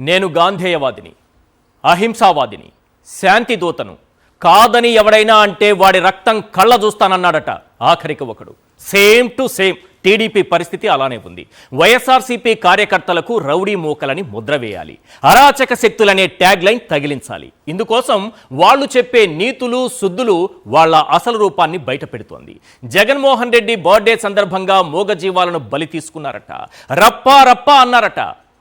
నేను గాంధేయవాదిని, అహింసావాదిని, శాంతి దూతను కాదని ఎవడైనా అంటే వాడి రక్తం కళ్ళ చూస్తానన్నాడట ఆఖరికి ఒకడు. సేమ్ టు సేమ్ టీడీపీ పరిస్థితి అలానే ఉంది. వైఎస్ఆర్సీపీ కార్యకర్తలకు రౌడీ మూకలని ముద్ర వేయాలి, అరాచక శక్తులనే ట్యాగ్ లైన్ తగిలించాలి. ఇందుకోసం వాళ్ళు చెప్పే నీతులు సుద్దులు వాళ్ళ అసలు రూపాన్ని బయట పెడుతోంది. జగన్మోహన్ రెడ్డి బర్త్డే సందర్భంగా మూగజీవాలను బలి తీసుకున్నారట, రప్పా రప్పా అన్నారట.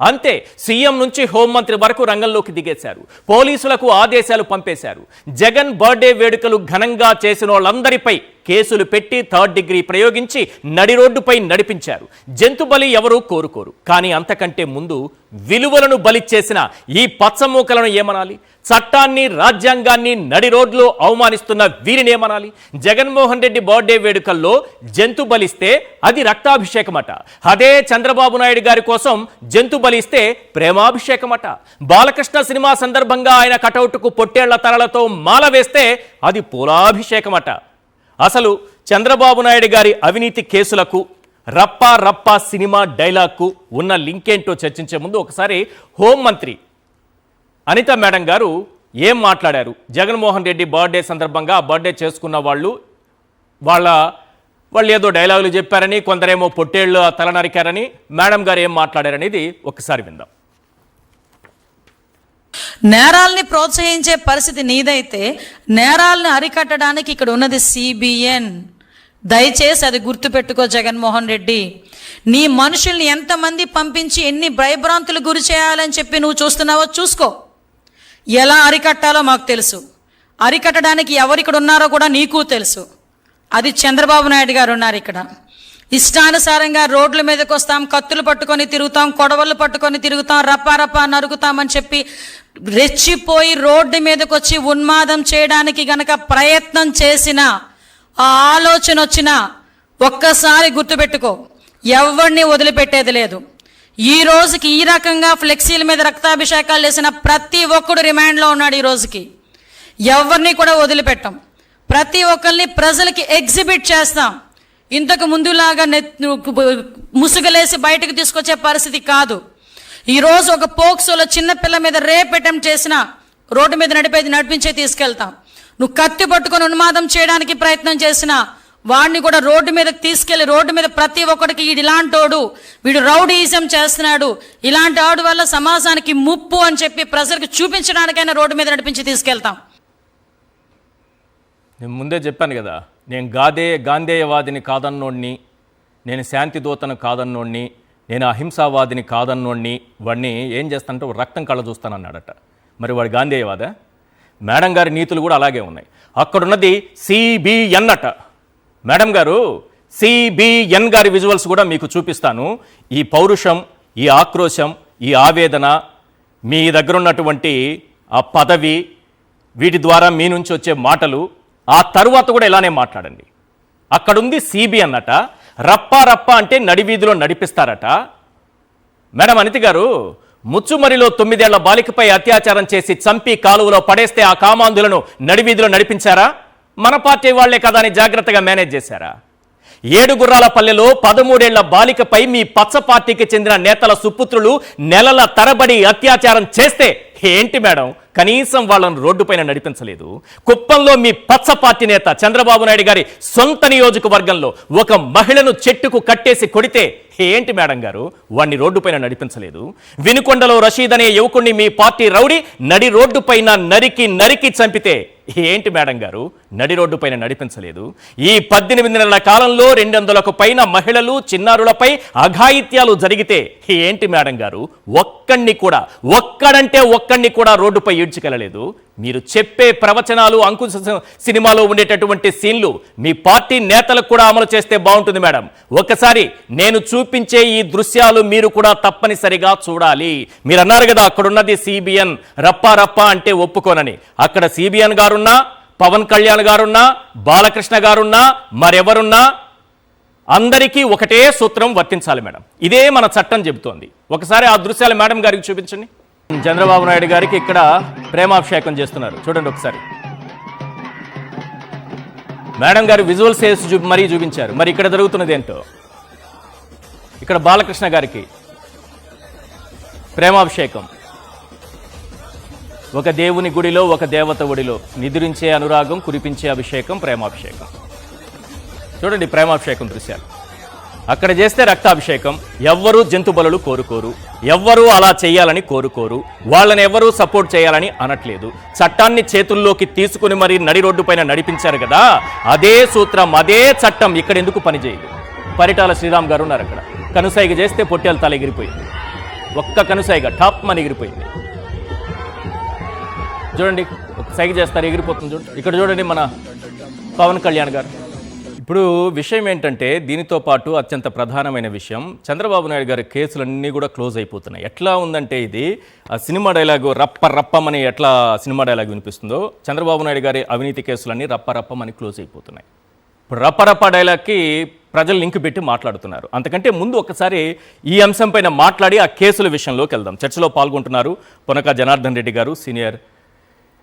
అంతే, సీఎం నుంచి హోంమంత్రి వరకు రంగంలోకి దిగేశారు, పోలీసులకు ఆదేశాలు పంపేశారు. జగన్ బర్త్డే వేడుకలు ఘనంగా చేసిన వాళ్ళందరిపై కేసులు పెట్టి 3rd డిగ్రీ ప్రయోగించి నడి రోడ్డుపై నడిపించారు. జంతు బలి ఎవరూ కోరుకోరు, కానీ అంతకంటే ముందు విలువలను బలి చేసిన ఈ పచ్చమూకలను ఏమనాలి? చట్టాన్ని, రాజ్యాంగాన్ని నడి రోడ్లో అవమానిస్తున్న వీరిని ఏమనాలి? జగన్మోహన్ రెడ్డి బర్త్డే వేడుకల్లో జంతు బలిస్తే అది రక్తాభిషేకమట, అదే చంద్రబాబు నాయుడు గారి కోసం జంతు బలిస్తే ప్రేమాభిషేకమట. బాలకృష్ణ సినిమా సందర్భంగా ఆయన కటౌట్కు పొట్టేళ్ల తలలతో మాల వేస్తే అది పూలాభిషేకమట. అసలు చంద్రబాబు నాయుడు గారి అవినీతి కేసులకు రప్పా రప్పా సినిమా డైలాగ్కు ఉన్న లింక్ ఏంటో చర్చించే ముందు ఒకసారి హోంమంత్రి అనిత మేడం గారు ఏం మాట్లాడారు? జగన్మోహన్ రెడ్డి బర్త్డే సందర్భంగా ఆ బర్త్డే చేసుకున్న వాళ్ళు ఏదో డైలాగులు చెప్పారని, కొందరేమో పొట్టేళ్ళు తల నరికారని, మేడం గారు ఏం మాట్లాడారనేది ఒకసారి విందాం. నేరాల్ని ప్రోత్సహించే పరిస్థితి నీదైతే నేరాలను అరికట్టడానికి ఇక్కడ ఉన్నది CBN. దయచేసి అది గుర్తుపెట్టుకో జగన్మోహన్ రెడ్డి. నీ మనుషుల్ని ఎంతమంది పంపించి ఎన్ని భయభ్రాంతులు గురి చేయాలని చెప్పి నువ్వు చూస్తున్నావో చూసుకో. ఎలా అరికట్టాలో మాకు తెలుసు, అరికట్టడానికి ఎవరిక్కడ ఉన్నారో కూడా నీకు తెలుసు. అది చంద్రబాబు నాయుడు గారు ఉన్నారు ఇక్కడ. ఇష్టానుసారంగా రోడ్ల మీదకి వస్తాం, కత్తులు పట్టుకొని తిరుగుతాం, కొడవళ్ళు పట్టుకొని తిరుగుతాం, రప్పా రప్పా నరుగుతామని చెప్పి రెచ్చిపోయి రోడ్డు మీదకి వచ్చి ఉన్మాదం చేయడానికి గనక ప్రయత్నం చేసిన ఆ ఆలోచన వచ్చినా ఒక్కసారి గుర్తుపెట్టుకో, ఎవరిని వదిలిపెట్టేది లేదు. ఈ రోజుకి ఈ రకంగా ఫ్లెక్సీల మీద రక్తాభిషేకాలు చేసిన ప్రతి ఒక్కడు రిమాండ్లో ఉన్నాడు. ఈ రోజుకి ఎవరిని కూడా వదిలిపెట్టాం, ప్రతి ఒక్కరిని ప్రజలకి ఎగ్జిబిట్ చేస్తాం. ఇంతకు ముందులాగా ముసుగులేసి బయటకు తీసుకొచ్చే పరిస్థితి కాదు. ఈరోజు ఒక పోక్సోలో చిన్నపిల్ల మీద రేప్ అటెంప్ట్ చేసినా రోడ్డు మీద నడిపించే తీసుకెళ్తాం. నువ్వు కత్తి పట్టుకొని ఉన్మాదం చేయడానికి ప్రయత్నం చేసినా వాడిని కూడా రోడ్డు మీదకి తీసుకెళ్లి రోడ్డు మీద ప్రతి ఒక్కడికి ఇలాంటోడు, వీడు రౌడీయిజం చేస్తున్నాడు, ఇలాంటి ఆడు వల్ల సమాజానికి ముప్పు అని చెప్పి ప్రజలకు చూపించడానికైనా రోడ్డు మీద నడిపించి తీసుకెళ్తాం. నేను ముందే చెప్పాను కదా, నేను గాంధేయవాదిని కాదన్నోడిని, నేను శాంతి దూతను కాదన్నోడిని, నేను అహింసావాదిని కాదన్నోడిని. వాడిని ఏం చేస్తానంటే రక్తం కళ్ళ చూస్తానన్నాడట. మరి వాడు గాంధేయవాదా? మేడం గారి నీతులు కూడా అలాగే ఉన్నాయి. అక్కడున్నది CBN అట. మేడం గారు, CBN గారి విజువల్స్ కూడా మీకు చూపిస్తాను. ఈ పౌరుషం, ఈ ఆక్రోశం, ఈ ఆవేదన, మీ దగ్గర ఉన్నటువంటి ఆ పదవి, వీటి ద్వారా మీ నుంచి వచ్చే మాటలు, ఆ తరువాత కూడా ఇలానే మాట్లాడండి. అక్కడుంది CBN అట. రప్పా రప్పా అంటే నడివీధిలో నడిపిస్తారట. మేడం అనిత గారు, ముచ్చుమరిలో 9 ఏళ్ల బాలికపై అత్యాచారం చేసి చంపి కాలువలో పడేస్తే ఆ కామాంధులను నడివీధిలో నడిపించారా? మన పార్టీ వాళ్లే కదా అని జాగ్రత్తగా మేనేజ్ చేశారా? 7 గుర్రాల పల్లెలో 13 ఏళ్ల బాలికపై మీ పచ్చ పార్టీకి చెందిన నేతల సుపుత్రులు నెలల తరబడి అత్యాచారం చేస్తే ఏంటి మేడం, కనీసం వాళ్ళను రోడ్డుపైన నడిపించలేదు? కుప్పంలో మీ పచ్చ పార్టీ నేత చంద్రబాబు నాయుడు గారి సొంత నియోజకవర్గంలో ఒక మహిళను చెట్టుకు కట్టేసి కొడితే ఏంటి మేడం గారు, వాణ్ణి రోడ్డుపైన నడిపించలేదు? వినుకొండలో రషీద్ అనే యువకుణ్ణి మీ పార్టీ రౌడీ నడి రోడ్డుపైన నరికి చంపితే ఏంటి మేడం గారు, నడి రోడ్డుపైన నడిపించలేదు? ఈ 18 నెలల కాలంలో 200కు పైన మహిళలు, చిన్నారులపై అఘాయిత్యాలు జరిగితే ఏంటి మేడం గారు, ఒక్కడిని కూడా రోడ్డుపై ఈడ్చుకెళ్ళలేదు? మీరు చెప్పే ప్రవచనాలు, అంకుశ సినిమాలో ఉండేటటువంటి సీన్లు మీ పార్టీ నేతలకు కూడా అమలు చేస్తే బాగుంటుంది మేడం. ఒకసారి నేను చూపించే ఈ దృశ్యాలు మీరు కూడా తప్పనిసరిగా చూడాలి. మీరు అన్నారు కదా అక్కడున్నది CBN, రప్పా రప్పా అంటే ఒప్పుకోనని. అక్కడ CBN గారున్నా, పవన్ కళ్యాణ్ గారున్నా, బాలకృష్ణ గారున్నా, మరెవరున్నా అందరికీ ఒకటే సూత్రం వర్తించాలి మేడం. ఇదే మన చట్టం చెబుతోంది. ఒకసారి ఆ దృశ్యాలు మేడం గారికి చూపించండి. చంద్రబాబు నాయుడు గారికి ఇక్కడ ప్రేమాభిషేకం చేస్తున్నారు, చూడండి ఒకసారి. మేడం గారు విజువల్స్ వేసి మరీ చూపించారు. మరి ఇక్కడ జరుగుతున్నది ఏంటో, ఇక్కడ బాలకృష్ణ గారికి ప్రేమాభిషేకం. ఒక దేవుని గుడిలో, ఒక దేవత ఒడిలో నిద్రించే అనురాగం, కురిపించే అభిషేకం, ప్రేమాభిషేకం. చూడండి ప్రేమాభిషేకం దృశ్యాలు. అక్కడ చేస్తే రక్తాభిషేకం. ఎవ్వరూ జంతు బలులు కోరుకోరు, ఎవ్వరూ అలా చేయాలని కోరుకోరు, వాళ్ళని ఎవ్వరూ సపోర్ట్ చేయాలని అనట్లేదు. చట్టాన్ని చేతుల్లోకి తీసుకుని మరి నడి రోడ్డు పైన నడిపించారు కదా, అదే సూత్రం, అదే చట్టం ఇక్కడ ఎందుకు పనిచేయదు? పరిటాల శ్రీరామ్ గారు ఉన్నారు అక్కడ. కనుసైగ చేస్తే పొట్టేల తల ఎగిరిపోయింది. ఒక్క కనుసైగ టాప్ మని ఎగిరిపోయింది. చూడండి, ఒక సైగ చేస్తారు, ఎగిరిపోతుంది. చూడండి ఇక్కడ చూడండి మన పవన్ కళ్యాణ్ గారు. ఇప్పుడు విషయం ఏంటంటే, దీనితో పాటు అత్యంత ప్రధానమైన విషయం, చంద్రబాబు నాయుడు గారి కేసులన్నీ కూడా క్లోజ్ అయిపోతున్నాయి. ఎట్లా ఉందంటే ఇది ఆ సినిమా డైలాగు రప్పమని ఎట్లా సినిమా డైలాగ్ వినిపిస్తుందో, చంద్రబాబు నాయుడు గారి అవినీతి కేసులన్నీ రప్పమని క్లోజ్ అయిపోతున్నాయి. ఇప్పుడు రప్ప డైలాగ్కి ప్రజలు లింక్ పెట్టి మాట్లాడుతున్నారు. అంతకంటే ముందు ఒకసారి ఈ అంశం పైన మాట్లాడి ఆ కేసుల విషయంలోకి వెళ్దాం. చర్చలో పాల్గొంటున్నారు పొనక జనార్దన్ రెడ్డి గారు, సీనియర్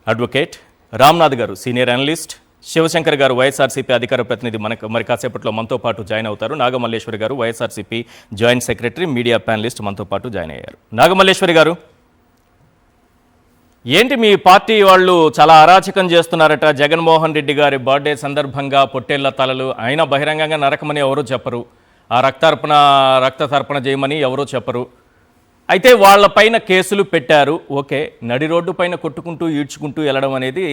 అడ్వకేట్, రామ్నాథ్ గారు, సీనియర్ అనలిస్ట్, శివశంకర్ గారు, వైఎస్ఆర్సీపీ అధికార ప్రతినిధి మరి కాసేపట్లో మనతో పాటు జాయిన్ అవుతారు. నాగమల్లేశ్వరి గారు, YSRCP joint secretary, media panellist మనతో పాటు జాయిన్ అయ్యారు. నాగమల్లేశ్వరి గారు, ఏంటి మీ పార్టీ వాళ్ళు చాలా అరాచకం చేస్తున్నారట? జగన్మోహన్ రెడ్డి గారి బర్త్డే సందర్భంగా పొట్టేళ్ల తలలు అయినా బహిరంగంగా నరకమని ఎవరూ చెప్పరు, ఆ రక్త తర్పణ చేయమని ఎవరూ చెప్పరు. అయితే వాళ్ళపైన కేసులు పెట్టారు. ఓకే, నడి రోడ్డు పైన కొట్టుకుంటూ ఈడ్చుకుంటూ వెళ్ళడం అనేది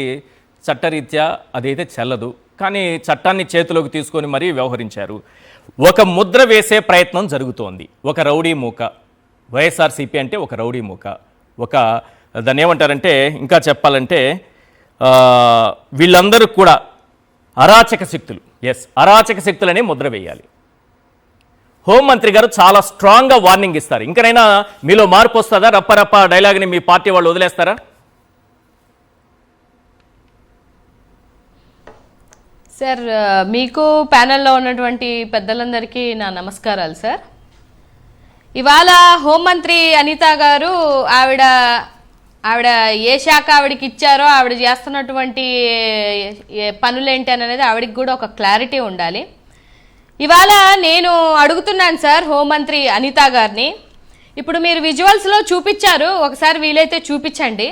చట్టరీత్యా అదైతే చెల్లదు. కానీ చట్టాన్ని చేతిలోకి తీసుకొని మరీ వ్యవహరించారు. ఒక ముద్ర వేసే ప్రయత్నం జరుగుతోంది. ఒక రౌడీ మూక, వైఎస్ఆర్సీపీ అంటే ఒక రౌడీ మూక, ఒక దాన్ని ఏమంటారంటే, ఇంకా చెప్పాలంటే వీళ్ళందరూ కూడా అరాచక శక్తులు. అరాచక శక్తులనే ముద్ర వేయాలి. హోంమంత్రి గారు చాలా స్ట్రాంగ్గా వార్నింగ్ ఇస్తారు. ఇంకనైనా మీలో మార్పు వస్తుందా? రప్ప డైలాగ్ని మీ పార్టీ వాళ్ళు వదిలేస్తారా? సార్, మీకు ప్యానెల్లో ఉన్నటువంటి పెద్దలందరికీ నా నమస్కారాలు సార్. ఇవాళ హోంమంత్రి అనిత గారు ఆవిడ ఏ శాఖ ఆవిడకి ఇచ్చారో, ఆవిడ చేస్తున్నటువంటి పనులేంటి అనేది ఆవిడకి కూడా ఒక క్లారిటీ ఉండాలి. ఇవాళ నేను అడుగుతున్నాను సార్ హోంమంత్రి అనిత గారిని, ఇప్పుడు మీరు విజువల్స్లో చూపించారు, ఒకసారి వీలైతే చూపించండి.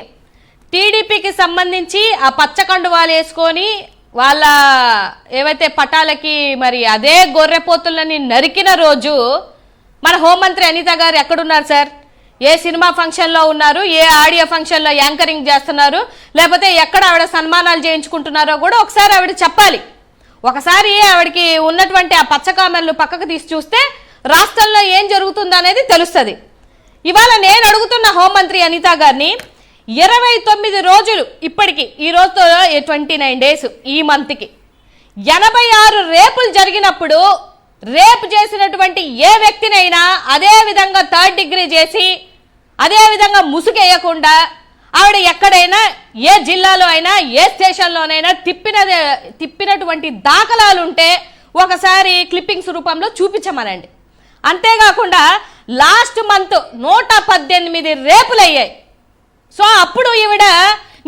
టీడీపీకి సంబంధించి ఆ పచ్చ కండువాలు వేసుకొని వాళ్ళ ఏవైతే పటాలకి మరి అదే గొర్రెపోతులని నరికిన రోజు మన హోంమంత్రి అనిత గారు ఎక్కడున్నారు సార్? ఏ సినిమా ఫంక్షన్లో ఉన్నారు? ఏ ఆడియో ఫంక్షన్లో యాంకరింగ్ చేస్తున్నారు? లేకపోతే ఎక్కడ ఆవిడ సన్మానాలు చేయించుకుంటున్నారో కూడా ఒకసారి ఆవిడ చెప్పాలి. ఒకసారి ఆవిడకి ఉన్నటువంటి ఆ పచ్చ కామెంట్లు పక్కకు తీసి చూస్తే రాష్ట్రంలో ఏం జరుగుతుందో అనేది తెలుస్తుంది. ఇవాళ నేను అడుగుతున్న హోంమంత్రి అనిత గారిని, 29 రోజులు ఇప్పటికి, ఈ రోజుతో 29 డేస్ ఈ మంత్కి 86 రేపులు జరిగినప్పుడు రేపు చేసినటువంటి ఏ వ్యక్తినైనా అదే విధంగా 3rd డిగ్రీ చేసి అదే విధంగా ముసుగేయకుండా ఆవిడ ఎక్కడైనా ఏ జిల్లాలో అయినా ఏ స్టేషన్లోనైనా తిప్పినటువంటి దాఖలాలు ఉంటే ఒకసారి క్లిప్పింగ్స్ రూపంలో చూపించమనండి. అంతేకాకుండా లాస్ట్ మంత్ 118 రేపులు అయ్యాయి. సో అప్పుడు ఈవిడ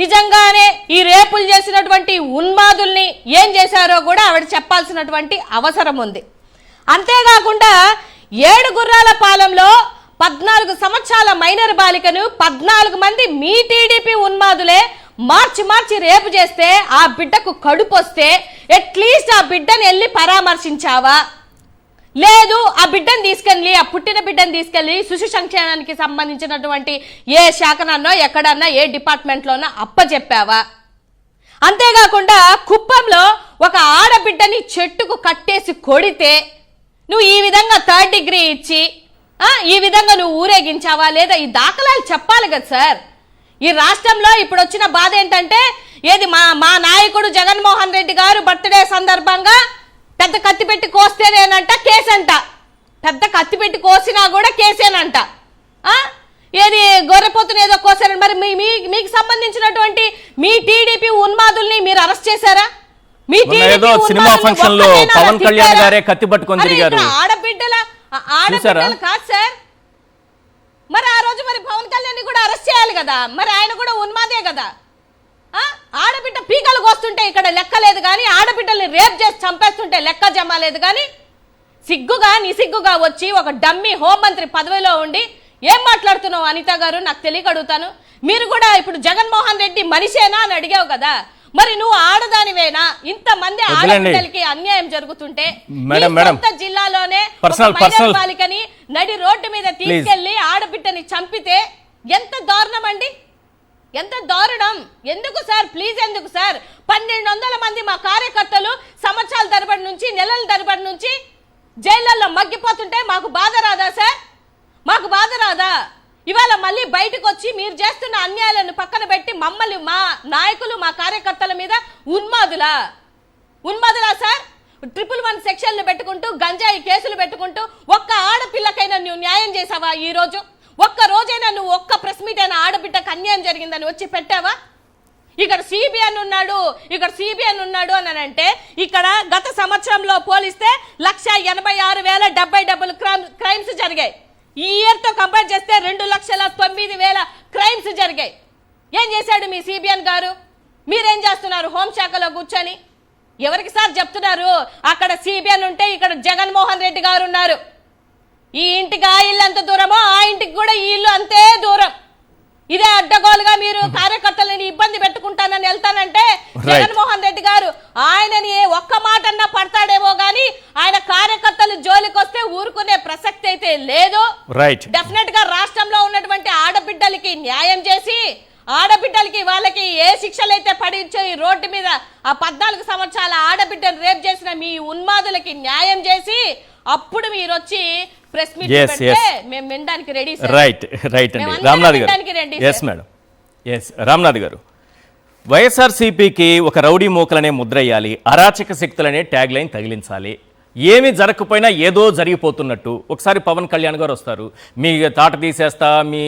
నిజంగానే ఈ రేపులు చేసినటువంటి ఉన్మాదుల్ని ఏం చేశారో కూడా ఆవిడ చెప్పాల్సినటువంటి అవసరం ఉంది. అంతేకాకుండా 7 గుర్రాల పాలెంలో 14 సంవత్సరాల మైనర్ బాలికను 14 మంది మీ టీడీపీ ఉన్మాదులే మార్చి రేపు చేస్తే ఆ బిడ్డకు కడుపు వస్తే అట్లీస్ట్ ఆ బిడ్డను వెళ్ళి పరామర్శించావా? లేదు, ఆ బిడ్డను తీసుకెళ్ళి, ఆ పుట్టిన బిడ్డను తీసుకెళ్ళి శిశు సంక్షేమానికి సంబంధించినటువంటి ఏ శాఖనన్నా ఎక్కడన్నా ఏ డిపార్ట్మెంట్లోనో అప్పచెప్పావా? అంతేకాకుండా కుప్పంలో ఒక ఆడబిడ్డని చెట్టుకు కట్టేసి కొడితే నువ్వు ఈ విధంగా 3rd డిగ్రీ ఇచ్చి ఈ విధంగా నువ్వు ఊరేగించావా? లేదా ఈ దాఖలాలు చెప్పాలి కదా సార్. ఈ రాష్ట్రంలో ఇప్పుడు వచ్చిన బాధ ఏంటంటే, ఏది మా నాయకుడు జగన్మోహన్ రెడ్డి గారు బర్త్డే సందర్భంగా పెద్ద కత్తి పెట్టి కోస్తేనేనంట కేసంట, పెద్ద కత్తి పెట్టి కోసినా కూడా కేసేనంట. ఏది గొర్రెపోతుని ఏదో కోసారని, మరి మీకు సంబంధించినటువంటి మీ టీడీపీ ఉన్మాదుల్ని మీరు అరెస్ట్ చేశారా? మీ సినిమా ఫంక్షన్ లో పవన్ కళ్యాణ్ గారే కత్తి పట్టుకొని తిరిగారు. ఆడబిడ్డల కాదు సార్. మరి ఆ రోజు మరి పవన్ కళ్యాణ్ కూడా అరెస్ట్ చేయాలి కదా, మరి ఆయన కూడా ఉన్మాదే కదా. ఆడబిడ్డ పీకలు కోస్తుంటే ఇక్కడ లెక్క లేదు కానీ, ఆడబిడ్డల్ని రేప్ చేసి చంపేస్తుంటే లెక్క జమ లేదు కానీ, నిసిగ్గుగా వచ్చి ఒక డమ్మీ హోంమంత్రి పదవిలో ఉండి ఏం మాట్లాడుతున్నావు అనిత గారు? నాకు తెలియక అడుగుతాను. మీరు కూడా ఇప్పుడు జగన్మోహన్ రెడ్డి మనిషేనా అని అడిగావు కదా, మరి నువ్వు ఆడదానివేనా? ఇంతమంది ఆడపిల్లలకి అన్యాయం జరుగుతుంటే సొంత జిల్లాలోనే బాలికని నడి రోడ్డు మీద తీసుకెళ్లి ఆడబిడ్డని చంపితే ఎంత దారుణం అండి, ఎంత దారుణం. ఎందుకు సార్, ప్లీజ్ ఎందుకు సార్? 1200 మంది మా కార్యకర్తలు సంవత్సరాల తరబడి నుంచి, నెలల తరబడి నుంచి జైళ్లలో మగ్గిపోతుంటే మాకు బాధ రాదా సార్? మాకు బాధ రాదా? ఇవాళ మళ్ళీ బయటకు వచ్చి మీరు చేస్తున్న అన్యాయాలను పక్కన పెట్టి మమ్మల్ని, మా నాయకులు, మా కార్యకర్తల మీద ఉన్మాదులా సార్? 111 సెక్షన్లు పెట్టుకుంటూ, గంజాయి కేసులు పెట్టుకుంటూ ఒక్క ఆడపిల్లకైనా నువ్వు న్యాయం చేసావా? ఈ రోజు ఒక్క రోజైనా నువ్వు ఒక్క ప్రెస్ మీట్ అయినా ఆడబిడ్డకు అన్యాయం జరిగిందని వచ్చి పెట్టావా? ఇక్కడ సిబిఎన్ ఉన్నాడు అని అంటే, ఇక్కడ గత సంవత్సరంలో పోలిస్తే 186,070 క్రైమ్స్ జరిగాయి. ఈ ఇయర్ తో కంపేర్ చేస్తే 2,09,000 క్రైమ్స్ జరిగాయి. ఏం చేశాడు మీ సిబిఎన్ గారు? మీరేం చేస్తున్నారు హోంశాఖలో కూర్చొని? ఎవరికి సార్ చెప్తున్నారు? అక్కడ సిబిఎన్ ఉంటే ఇక్కడ జగన్మోహన్ రెడ్డి గారు ఉన్నారు. ఈ ఇంటికి ఆ ఇల్లు ఎంత దూరమో ఆ ఇంటికి కూడా ఈ ఇల్లు అంతే దూరం. ఇదే అడ్డగోలుగా మీరు కార్యకర్తలని ఇబ్బంది పెట్టుకుంటానని వెళ్తానంటే జగన్మోహన్ రెడ్డి గారు ఆయనని ఒక్క మాటన్నా పడతాడేమో గానీ ఆయన కార్యకర్తలు జోలికి వస్తే ఊరుకునే ప్రసక్తి అయితే లేదు. డెఫినెట్ గా రాష్ట్రంలో ఉన్నటువంటి ఆడబిడ్డలకి న్యాయం చేసి, ఆడబిడ్డలకి వాళ్ళకి ఏ శిక్షలైతే పడించో ఈ రోడ్డు మీద ఆ 14 సంవత్సరాల ఆడబిడ్డను రేప్ చేసిన మీ ఉన్మాదులకి న్యాయం చేసి అప్పుడు మీరు వచ్చి ప్రెస్ మీట్ పెడితే మేము వినడానికి రెడీ. రైట్ అండి రామ్నాథ్ గారు. ఎస్ మేడం, ఎస్ రామ్నాథ్ గారు. వైఎస్ఆర్సీపీకి ఒక రౌడీ మోకలనే ముద్రయ్యాలి, అరాచక శక్తులనే ట్యాగ్ లైన్ తగిలించాలి. ఏమి జరగకపోయినా ఏదో జరిగిపోతున్నట్టు. ఒకసారి పవన్ కళ్యాణ్ గారు వస్తారు, మీ తాట తీసేస్తా, మీ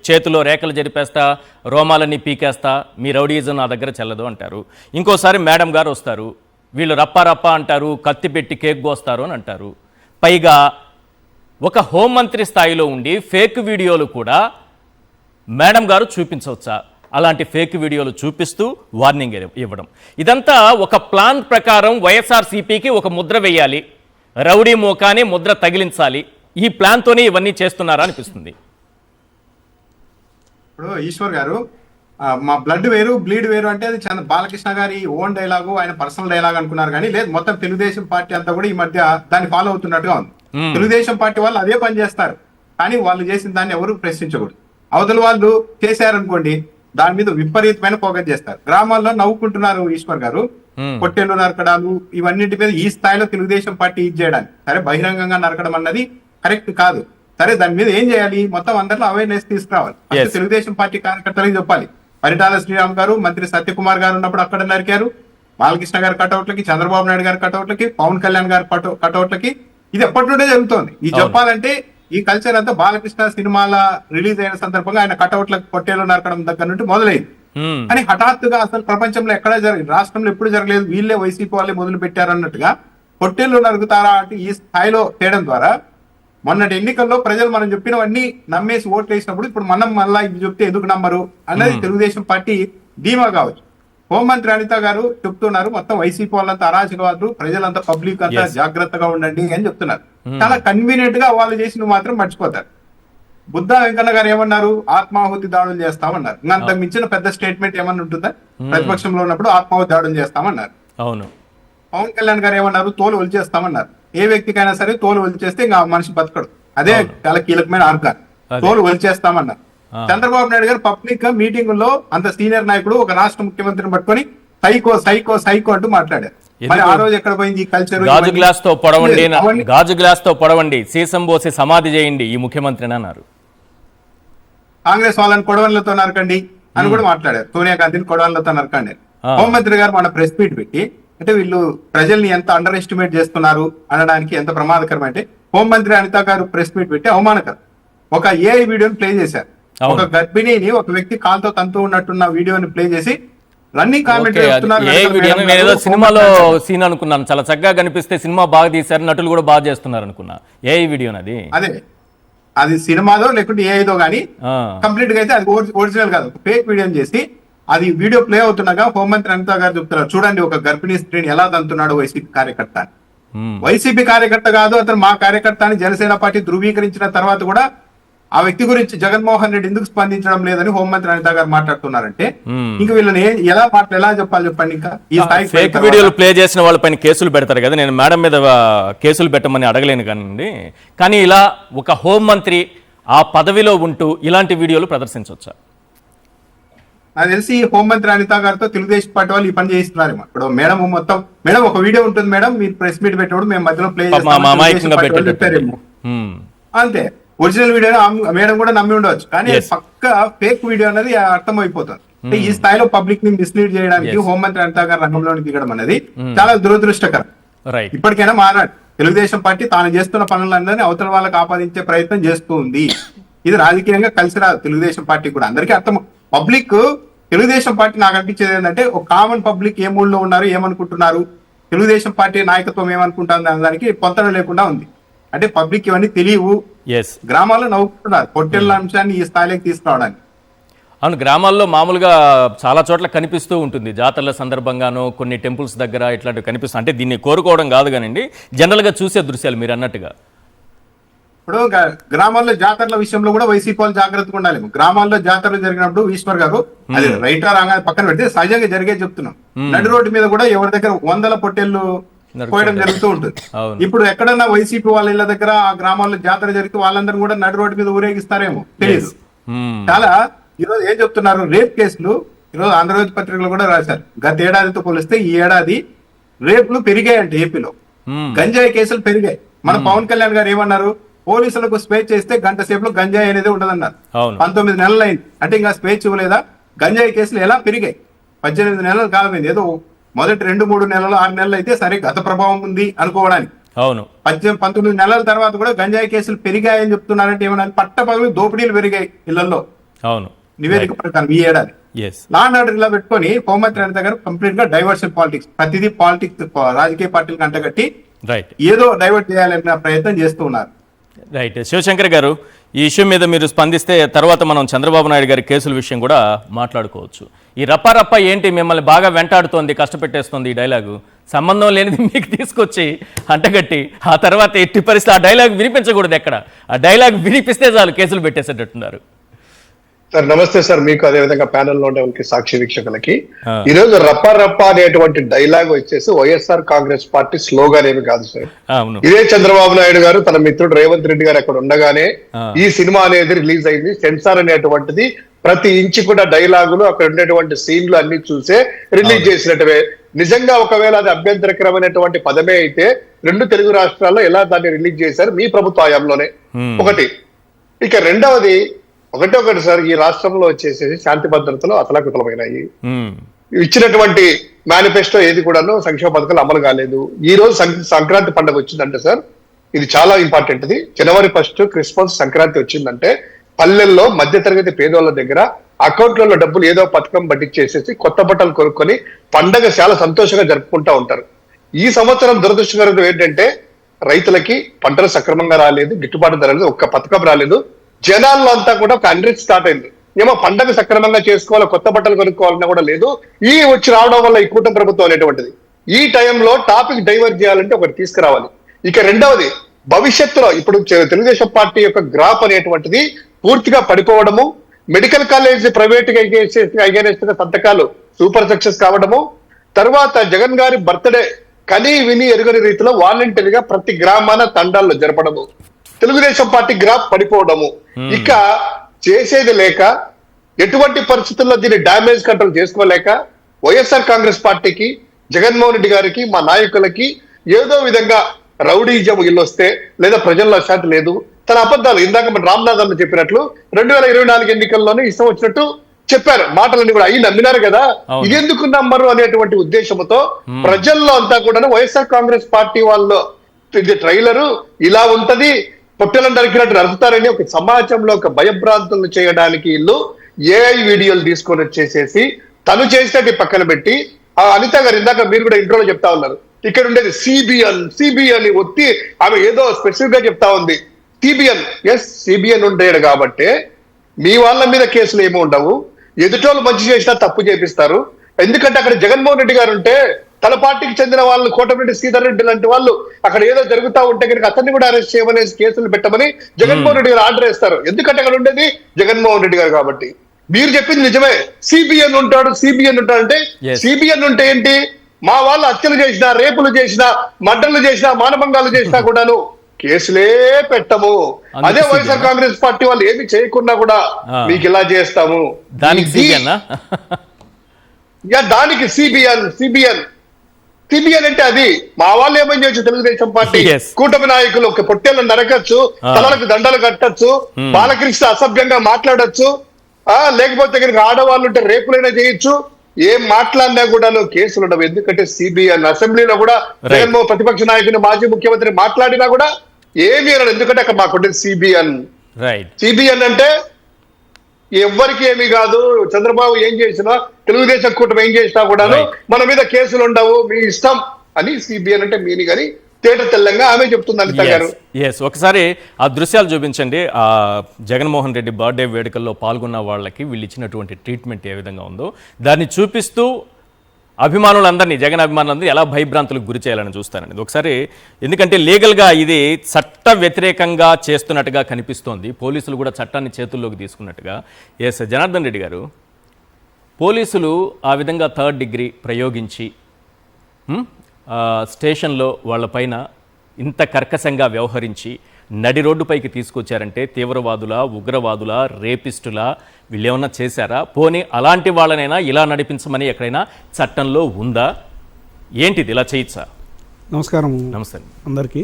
చేతిలో రేఖలు జరిపేస్తా, రోమాలన్నీ పీకేస్తా, మీ రౌడీజం నా దగ్గర చెల్లదు అంటారు. ఇంకోసారి మేడం గారు వస్తారు, వీళ్ళు రప్పా అంటారు, కత్తి పెట్టి కేక్ కోస్తారు అని అంటారు. పైగా ఒక హోంమంత్రి స్థాయిలో ఉండి ఫేక్ వీడియోలు కూడా మేడం గారు చూపించవచ్చా? అలాంటి ఫేక్ వీడియోలు చూపిస్తూ వార్నింగ్ ఇవ్వడం, ఇదంతా ఒక ప్లాన్ ప్రకారం వైఎస్ఆర్సీపీకి ఒక ముద్ర వేయాలి, రౌడీ మోకానే ముద్ర తగిలించాలి. ఈ ప్లాన్తోనే ఇవన్నీ చేస్తున్నారా అనిపిస్తుంది. ఇప్పుడు ఈశ్వర్ గారు, మా బ్లడ్ వేరు బ్లీడ్ వేరు అంటే అది బాలకృష్ణ గారి ఓన్ డైలాగు, ఆయన పర్సనల్ డైలాగ్ అనుకున్నారు కానీ లేదు, మొత్తం తెలుగుదేశం పార్టీ అంతా కూడా ఈ మధ్య దాన్ని ఫాలో అవుతున్నట్టుగా ఉంది. తెలుగుదేశం పార్టీ వాళ్ళు అదే పని చేస్తారు, కానీ వాళ్ళు చేసిన దాన్ని ఎవరు ప్రశ్నించకూడదు. అవతల వాళ్ళు చేశారనుకోండి, దాని మీద విపరీతమైన ఫోకస్ చేస్తారు. గ్రామాల్లో నవ్వుకుంటున్నారు ఈశ్వర్ గారు, పొట్టేళ్లు నరకడాలు ఇవన్నింటి మీద ఈ స్థాయిలో తెలుగుదేశం పార్టీ ఇది చేయడానికి. సరే, బహిరంగంగా నరకడం అన్నది కరెక్ట్ కాదు. సరే, దాని మీద ఏం చేయాలి? మొత్తం అందరిలో అవేర్నెస్ తీసుకురావాలి. తెలుగుదేశం పార్టీ కార్యకర్తలకు చెప్పాలి. పరిటాల శ్రీరామ్ గారు, మంత్రి సత్యకుమార్ గారు ఉన్నప్పుడు అక్కడ నరికారు. బాలకృష్ణ గారి కటౌట్లకి, చంద్రబాబు నాయుడు గారి కటౌట్లకి, పవన్ కళ్యాణ్ గారి కటౌట్లకి ఇది ఎప్పటి నుండే జరుగుతోంది. ఈ చెప్పాలంటే ఈ కల్చర్ అంతా బాలకృష్ణ సినిమాల రిలీజ్ అయిన సందర్భంగా ఆయన కటౌట్లకు పొట్టేలు నరకడం దగ్గర నుండి మొదలైంది. కానీ హఠాత్తుగా అసలు ప్రపంచంలో ఎక్కడా జరిగింది, రాష్ట్రంలో ఎప్పుడు జరగలేదు, వీళ్ళే వైసీపీ వాళ్ళే మొదలు పెట్టారు అన్నట్టుగా పొట్టేళ్లు నరుగుతారా అంటే ఈ స్థాయిలో చేయడం ద్వారా మొన్నటి ఎన్నికల్లో ప్రజలు మనం చెప్పినవన్నీ నమ్మేసి ఓట్లు వేసినప్పుడు ఇప్పుడు మనం మళ్ళా ఇది చెప్తే ఎందుకు నమ్మరు అన్నది తెలుగుదేశం పార్టీ ధీమా కావచ్చు. హోంమంత్రి అనిత గారు చెప్తున్నారు, మొత్తం వైసీపీ వాళ్ళంతా అరాచకవాదులు, ప్రజలంతా పబ్లిక్ అంతా జాగ్రత్తగా ఉండండి అని చెప్తున్నారు. చాలా కన్వీనియంట్ గా వాళ్ళు చేసి మాత్రం మర్చిపోతారు. బుద్ధ వెంకన్న గారు ఏమన్నారు? ఆత్మాహుతి దాడులు చేస్తామన్నారు. అంత మించిన పెద్ద స్టేట్మెంట్ ఏమన్నా ఉంటుందా? ప్రతిపక్షంలో ఉన్నప్పుడు ఆత్మాహుతి దాడులు చేస్తామన్నారు. అవును. పవన్ కళ్యాణ్ గారు ఏమన్నారు? తోలు ఒలిచేస్తామన్నారు. ఏ వ్యక్తికైనా సరే తోలు ఒలిచేస్తే ఇంకా మనిషి బతకడు, అదే చాలా కీలకమైన ఆర్గాన్. తోలు ఒలిచేస్తామన్నారు. చంద్రబాబు నాయుడు గారు పబ్లిక్ గా మీటింగ్ లో అంత సీనియర్ నాయకుడు ఒక రాష్ట్ర ముఖ్యమంత్రిని పట్టుకొని సైకో సైకో సైకో అంటూ మాట్లాడారు. మరి ఆ రోజు ఎక్కడ పోయింది ఈ కల్చర్? గాజు గ్లాస్ తో పొడవండి, సీసం పోసి సమాధి చేయండి ఈ ముఖ్యమంత్రిని అన్నారు. కాంగ్రెస్ వాళ్ళని కొడవన్లతో నరకండి అని కూడా మాట్లాడారు. సోనియా గాంధీని కొడవన్లతో నరకండి. హోంమంత్రి గారు మన ప్రెస్ మీట్ పెట్టి అంటే వీళ్ళు ప్రజల్ని ఎంత అండర్ ఎస్టిమేట్ చేస్తున్నారు అనడానికి ఎంత ప్రమాదకరం అంటే, హోంమంత్రి అనిత గారు ప్రెస్ మీట్ పెట్టి అవమానకరం ఒక ఏఐ వీడియోని ప్లే చేశారు. ఒక గర్భిణిని ఒక వ్యక్తి కాల్తో తంతూ ఉన్నట్టున్న వీడియోని ప్లే చేసి రన్నింగ్ కామెంట్ చేస్తున్నారు. సినిమాలో సీన్ అనుకున్నాను, చాలా చక్కగా కనిపిస్తే సినిమా బాగా తీశారు, నటులు కూడా బాగా చేస్తున్నారు అనుకున్నా. ఏఐ వీడియో అదే అది సినిమాదో లేకుంటే ఏఐదో గానీ కంప్లీట్ గా అయితే అది ఒరిజినల్ కాదు, ఫేక్ వీడియో చేసి అది వీడియో ప్లే అవుతున్నాగా హోంమంత్రి అనిత గారు చెప్తున్నారు, చూడండి ఒక గర్భిణీ స్త్రీని ఎలా తంతున్నాడు వైసీపీ కార్యకర్త. వైసీపీ కార్యకర్త కాదు అతను, మా కార్యకర్త అని జనసేన పార్టీ ధృవీకరించిన తర్వాత కూడా ఆ వ్యక్తి గురించి జగన్మోహన్ రెడ్డి ఎందుకు స్పందించడం లేదని హోంమంత్రి అనిత గారు మాట్లాడుతున్నారంటే ఇంక వీళ్ళని ఎలా చెప్పాలి చెప్పండి. ఇంకా ఈ స్థాయికి ఫేక్ వీడియోలు ప్లే చేసిన వాళ్ళపైన కేసులు పెడతారు కదా, నేను మేడం మీద కేసులు పెట్టమని అడగలేను కానివ్వండి, కానీ ఇలా ఒక హోంమంత్రి ఆ పదవిలో ఉంటూ ఇలాంటి వీడియోలు ప్రదర్శించవచ్చా? నాకు తెలిసి హోంమంత్రి అనిత గారితో తెలుగుదేశం పార్టీ వాళ్ళు ఈ పని చేయిస్తున్నారు. ఇప్పుడు మేడం ఒక వీడియో ఉంటుంది మేడం, మీరు ప్రెస్ మీట్ పెట్టినప్పుడు మేము మధ్యలో ప్లే చేస్తాము అంతే. ఒరిజినల్ వీడియో మేడం కూడా నమ్మి ఉండవచ్చు, కానీ పక్క ఫేక్ వీడియో అనేది అర్థమైపోతుంది. అంటే ఈ స్థాయిలో పబ్లిక్ ని మిస్లీడ్ చేయడానికి హోంమంత్రి అనిత గారు రంగంలోకి దిగడం అనేది చాలా దురదృష్టకరం. ఇప్పటికైనా మారాడు. తెలుగుదేశం పార్టీ తాను చేస్తున్న పనులందరినీ అవతల వాళ్ళకి ఆపాదించే ప్రయత్నం చేస్తూ ఉంది. ఇది రాజకీయంగా కలిసి రాదు తెలుగుదేశం పార్టీ కూడా. అందరికీ అర్థం. పబ్లిక్ తెలుగుదేశం పార్టీ నాకు అనిపించేది ఏంటంటే ఒక కామన్ పబ్లిక్ ఏ మూడ్లో ఉన్నారు, ఏమనుకుంటున్నారు, తెలుగుదేశం పార్టీ నాయకత్వం ఏమనుకుంటుంది అనే దానికి పొంతన లేకుండా ఉంది. అంటే పబ్లిక్ ఇవన్నీ తెలియవు. గ్రామాల్లో నవ్వుకుంటున్నారు పొట్టెళ్ళ అంశాన్ని ఈ స్థాయిలోకి తీసుకురావడానికి. అవును, గ్రామాల్లో మామూలుగా చాలా చోట్ల కనిపిస్తూ ఉంటుంది, జాతరల సందర్భంగానో కొన్ని టెంపుల్స్ దగ్గర ఇట్లాంటివి కనిపిస్తుంది. అంటే దీన్ని కోరుకోవడం కాదు కానివ్వండి, జనరల్గా చూసే దృశ్యాలు మీరు అన్నట్టుగా. ఇప్పుడు గ్రామాల్లో జాతరల విషయంలో కూడా వైసీపీ వాళ్ళు జాగ్రత్తగా ఉండాలి. గ్రామాల్లో జాతరలు జరిగినప్పుడు ఈశ్వర్ గారు అది రైటా రాగా పక్కన పెడితే సహజంగా జరిగే చెప్తున్నాం. నడి రోడ్డు మీద కూడా ఎవరి దగ్గర 100 పొట్టేళ్లు పోయడం జరుగుతూ ఉంటుంది. ఇప్పుడు ఎక్కడన్నా వైసీపీ వాళ్ళ ఇళ్ళ దగ్గర ఆ గ్రామాల్లో జాతర జరిగితే వాళ్ళందరూ కూడా నడి రోడ్డు మీద ఊరేగిస్తారేమో తెలియదు. చాలా ఈరోజు ఏం చెప్తున్నారు, రేప్ కేసులు ఈరోజు ఆంధ్రజ్యోతి పత్రికలు కూడా రాశారు. గత ఏడాదితో పోలిస్తే ఈ ఏడాది రేపులు పెరిగాయంటే ఏపీలో. గంజాయి కేసులు పెరిగాయి. మన పవన్ కళ్యాణ్ గారు ఏమన్నారు, పోలీసులకు స్వేచ్ఛ ఇస్తే గంట సేపులో గంజాయి అనేది ఉండదన్నారు. 19 నెలలు అయింది. అంటే ఇంకా స్వేచ్ఛ ఇవ్వలేదా? గంజాయి కేసులు ఎలా పెరిగాయి? 18 నెలలు కాలమైంది. ఏదో మొదటి 2-3 నెలలు 6 నెలలు అయితే సరే గత ప్రభావం ఉంది అనుకోవడానికి. 19 నెలల తర్వాత కూడా గంజాయి కేసులు పెరిగాయని చెప్తున్నారంటే ఏమన్నా పట్టపగలు దోపిడీలు పెరిగాయి ఇళ్లలో. నివేదిక ప్రకారం ఈ ఏడాది లా అండ్ ఆర్డర్ ఇలా పెట్టుకొని హోంమంత్రి అనిత గారు కంప్లీట్ గా డైవర్షన్ పాలిటిక్స్, ప్రతిదీ పాలిటిక్స్ రాజకీయ పార్టీలకు అంటగట్టి ఏదో డైవర్ట్ చేయాలన్న ప్రయత్నం చేస్తూ ఉన్నారు. రైట్. శివశంకర్ గారు, ఈ ఇష్యూ మీద మీరు స్పందిస్తే తర్వాత మనం చంద్రబాబు నాయుడు గారి కేసుల విషయం కూడా మాట్లాడుకోవచ్చు. ఈ రప్ప ఏంటి మిమ్మల్ని బాగా వెంటాడుతోంది, కష్టపెట్టేస్తుంది, ఈ డైలాగు సంబంధం లేనిది మీకు తీసుకొచ్చి అంటగట్టి ఆ తర్వాత ఎట్టి పరిస్థితి ఆ డైలాగ్ వినిపించకూడదు. ఎక్కడ ఆ డైలాగ్ వినిపిస్తే చాలు కేసులు పెట్టేసేటట్టున్నారు. సార్ నమస్తే సార్, మీకు అదేవిధంగా ప్యానెల్ లో ఉండే సాక్షి వీక్షకులకి. ఈ రోజు రప్ప అనేటువంటి డైలాగ్ వచ్చేసి వైఎస్ఆర్ కాంగ్రెస్ పార్టీ స్లోగాన్ ఏమి కాదు సార్. ఇదే చంద్రబాబు నాయుడు గారు తన మిత్రుడు రేవంత్ రెడ్డి గారు అక్కడ ఉండగానే ఈ సినిమా అనేది రిలీజ్ అయింది. సెన్సార్ అనేటువంటిది ప్రతి ఇంచి కూడా డైలాగులు అక్కడ ఉండేటువంటి సీన్లు అన్ని చూసే రిలీజ్ చేసినట్టువే. నిజంగా ఒకవేళ అది అభ్యంతరకరమైనటువంటి పదమే అయితే 2 తెలుగు రాష్ట్రాల్లో ఎలా దాన్ని రిలీజ్ చేశారు? మీ ప్రభుత్వ హయాంలోనే. ఒకటి. ఇక రెండవది ఒకటి సార్, ఈ రాష్ట్రంలో వచ్చేసి శాంతి భద్రతలు అతలాకుతలమైనాయి. ఇచ్చినటువంటి మేనిఫెస్టో ఏది కూడాను సంక్షేమ పథకాలు అమలు కాలేదు. ఈ రోజు సంక్రాంతి పండుగ వచ్చిందంటే సార్, ఇది చాలా ఇంపార్టెంట్. ఇది January 1 క్రిస్మస్ సంక్రాంతి వచ్చిందంటే పల్లెల్లో మధ్యతరగతి పేదోళ్ళ దగ్గర అకౌంట్లలో డబ్బులు ఏదో పథకం పట్టించేసేసి కొత్త బట్టలు కొనుక్కొని పండగ చాలా సంతోషంగా జరుపుకుంటా ఉంటారు. ఈ సంవత్సరం దురదృష్టకరం ఏంటంటే రైతులకి పంటలు సక్రమంగా రాలేదు, గిట్టుబాటు ధర లేదు, ఒక్క పథకం రాలేదు. జనాల్లో అంతా కూడా ఒక అన్రిచ్ స్టార్ట్ అయింది. ఏమో పండగ సక్రమంగా చేసుకోవాలి, కొత్త బట్టలు కొనుక్కోవాలన్నా కూడా లేదు. ఈ వచ్చి రావడం వల్ల ఈ కూటమి ప్రభుత్వం అనేటువంటిది ఈ టైంలో టాపిక్ డైవర్ట్ చేయాలంటే ఒకటి తీసుకురావాలి. ఇక రెండవది, భవిష్యత్తులో ఇప్పుడు తెలుగుదేశం పార్టీ యొక్క గ్రాఫ్ అనేటువంటిది పూర్తిగా పడిపోవడము, మెడికల్ కాలేజ్ ప్రైవేట్ అగైనెస్ట్ గా సంతకాలు సూపర్ సక్సెస్ కావడము, తర్వాత జగన్ గారి బర్త్డే కని విని ఎరుగని రీతిలో వాలంటీర్గా ప్రతి గ్రామాన తండాల్లో జరపడము, తెలుగుదేశం పార్టీ గ్రాఫ్ పడిపోవడము. ఇక చేసేది లేక ఎటువంటి పరిస్థితుల్లో దీన్ని డ్యామేజ్ కంట్రోల్ చేసుకోలేక వైఎస్ఆర్ కాంగ్రెస్ పార్టీకి, జగన్మోహన్ రెడ్డి గారికి, మా నాయకులకి ఏదో విధంగా రౌడీజం ఇల్లొస్తే లేదా ప్రజల్లో శాంతి లేదు, తన అబద్ధాలు ఇందాక మన రామ్నాథ్ అన్న చెప్పినట్లు 2024 ఎన్నికల్లోనే ఇష్టం వచ్చినట్టు చెప్పారు. మాటలన్నీ కూడా అయ్యి నమ్మినారు కదా, ఇదెందుకు నమ్మరు అనేటువంటి ఉద్దేశంతో ప్రజల్లో అంతా కూడా వైఎస్ఆర్ కాంగ్రెస్ పార్టీ వాళ్ళు ఇది ట్రైలరు ఇలా ఉంటది, పొట్టెలను నరికినట్టు నరుకుతారని ఒక సమాజంలో ఒక భయభ్రాంతులు చేయడానికి ఇల్లు ఏఐ వీడియోలు తీసుకొని వచ్చేసేసి తను చేసినట్టు పక్కన పెట్టి, ఆ అనిత గారు ఇందాక మీరు కూడా ఇంట్రోలో చెప్తా ఉన్నారు, ఇక్కడ ఉండేది సిబిఎన్ ఒత్తి ఆమె ఏదో స్పెసిఫిక్ గా చెప్తా ఉంది. సిబిఎన్ ఉండేది కాబట్టి మీ వాళ్ళ మీద కేసులు ఏమి ఉండవు, ఎదుటోళ్ళు మంచి చేసినా తప్పు చేపిస్తారు. ఎందుకంటే అక్కడ జగన్మోహన్ రెడ్డి గారు ఉంటే తన పార్టీకి చెందిన వాళ్ళు కోటమిరెడ్డి శ్రీధర్ రెడ్డి లాంటి వాళ్ళు అక్కడ ఏదో జరుగుతా ఉంటే కనుక అతన్ని కూడా అరెస్ట్ చేయమని కేసులు పెట్టమని జగన్మోహన్ రెడ్డి గారు ఆర్డర్ వేస్తారు. ఎందుకంటే అక్కడ ఉండేది జగన్మోహన్ రెడ్డి గారు కాబట్టి. మీరు చెప్పింది నిజమే, సిబిఎన్ ఉంటాడు అంటే సిబిఎన్ ఉంటే ఏంటి? మా వాళ్ళు హత్యలు చేసినా, రేపులు చేసినా, మర్డర్లు చేసినా, మానభంగాలు చేసినా కూడాను కేసులే పెట్టము. అదే వైఎస్ఆర్ కాంగ్రెస్ పార్టీ వాళ్ళు ఏమి చేయకున్నా కూడా మీకు ఇలా చేస్తాము. దానికి సిబిఎన్ అంటే అది మా వాళ్ళు ఏమని చేయొచ్చు? తెలుగుదేశం పార్టీ కూటమి నాయకులు పొట్టేళ్ళు నరకచ్చు, తలలకు దండలు కట్టచ్చు, బాలకృష్ణ అసభ్యంగా మాట్లాడచ్చు, లేకపోతే కనుక ఆడవాళ్ళు ఉంటే రేపులైనా చేయొచ్చు. ఏం మాట్లాడినా కూడా కేసులు ఉండవు. ఎందుకంటే సిబిఎన్ అసెంబ్లీలో కూడా జగన్మోహన్ ప్రతిపక్ష నాయకుని మాజీ ముఖ్యమంత్రి మాట్లాడినా కూడా ఏమీ అనడు. ఎందుకంటే అక్కడ మాకు సిబిఎన్ అంటే ఎవ్వరికి ఏమీ కాదు. చంద్రబాబు ఏం చేసినా, తెలుగుదేశం కూటమి ఏం చేసినా కూడా మన మీద కేసులు ఉండవు, మీ ఇష్టం అని సిబిఎన్ అంటే మీనింగ్ అని తేట తెల్లంగా ఆమె చెప్తుంది అనిత గారు. ఒకసారి ఆ దృశ్యాలు చూపించండి. ఆ జగన్మోహన్ రెడ్డి బర్త్డే వేడుకల్లో పాల్గొన్న వాళ్ళకి వీళ్ళు ఇచ్చినటువంటి ట్రీట్మెంట్ ఏ విధంగా ఉందో దాన్ని చూపిస్తూ అభిమానులందరినీ, జగన్ అభిమానులందరినీ ఎలా భయభ్రాంతులకు గురి చేయాలని చూస్తానండి ఒకసారి. ఎందుకంటే లీగల్గా ఇది చట్ట వ్యతిరేకంగా చేస్తున్నట్టుగా కనిపిస్తోంది. పోలీసులు కూడా చట్టాన్ని చేతుల్లోకి తీసుకున్నట్టుగా. జనార్దన్ రెడ్డి గారు, పోలీసులు ఆ విధంగా 3rd డిగ్రీ ప్రయోగించి స్టేషన్లో వాళ్ళపైన ఇంత కర్కశంగా వ్యవహరించి నడి రోడ్డుపైకి తీసుకొచ్చారంటే తీవ్రవాదుల, ఉగ్రవాదుల, రేపిస్టుల వీళ్ళేమన్నా చేశారా? పోనీ అలాంటి వాళ్ళనైనా ఇలా నడిపించమని ఎక్కడైనా చట్టంలో ఉందా? ఏంటిది, ఇలా చేయొచ్చా? నమస్కారం. నమస్తే అందరికీ.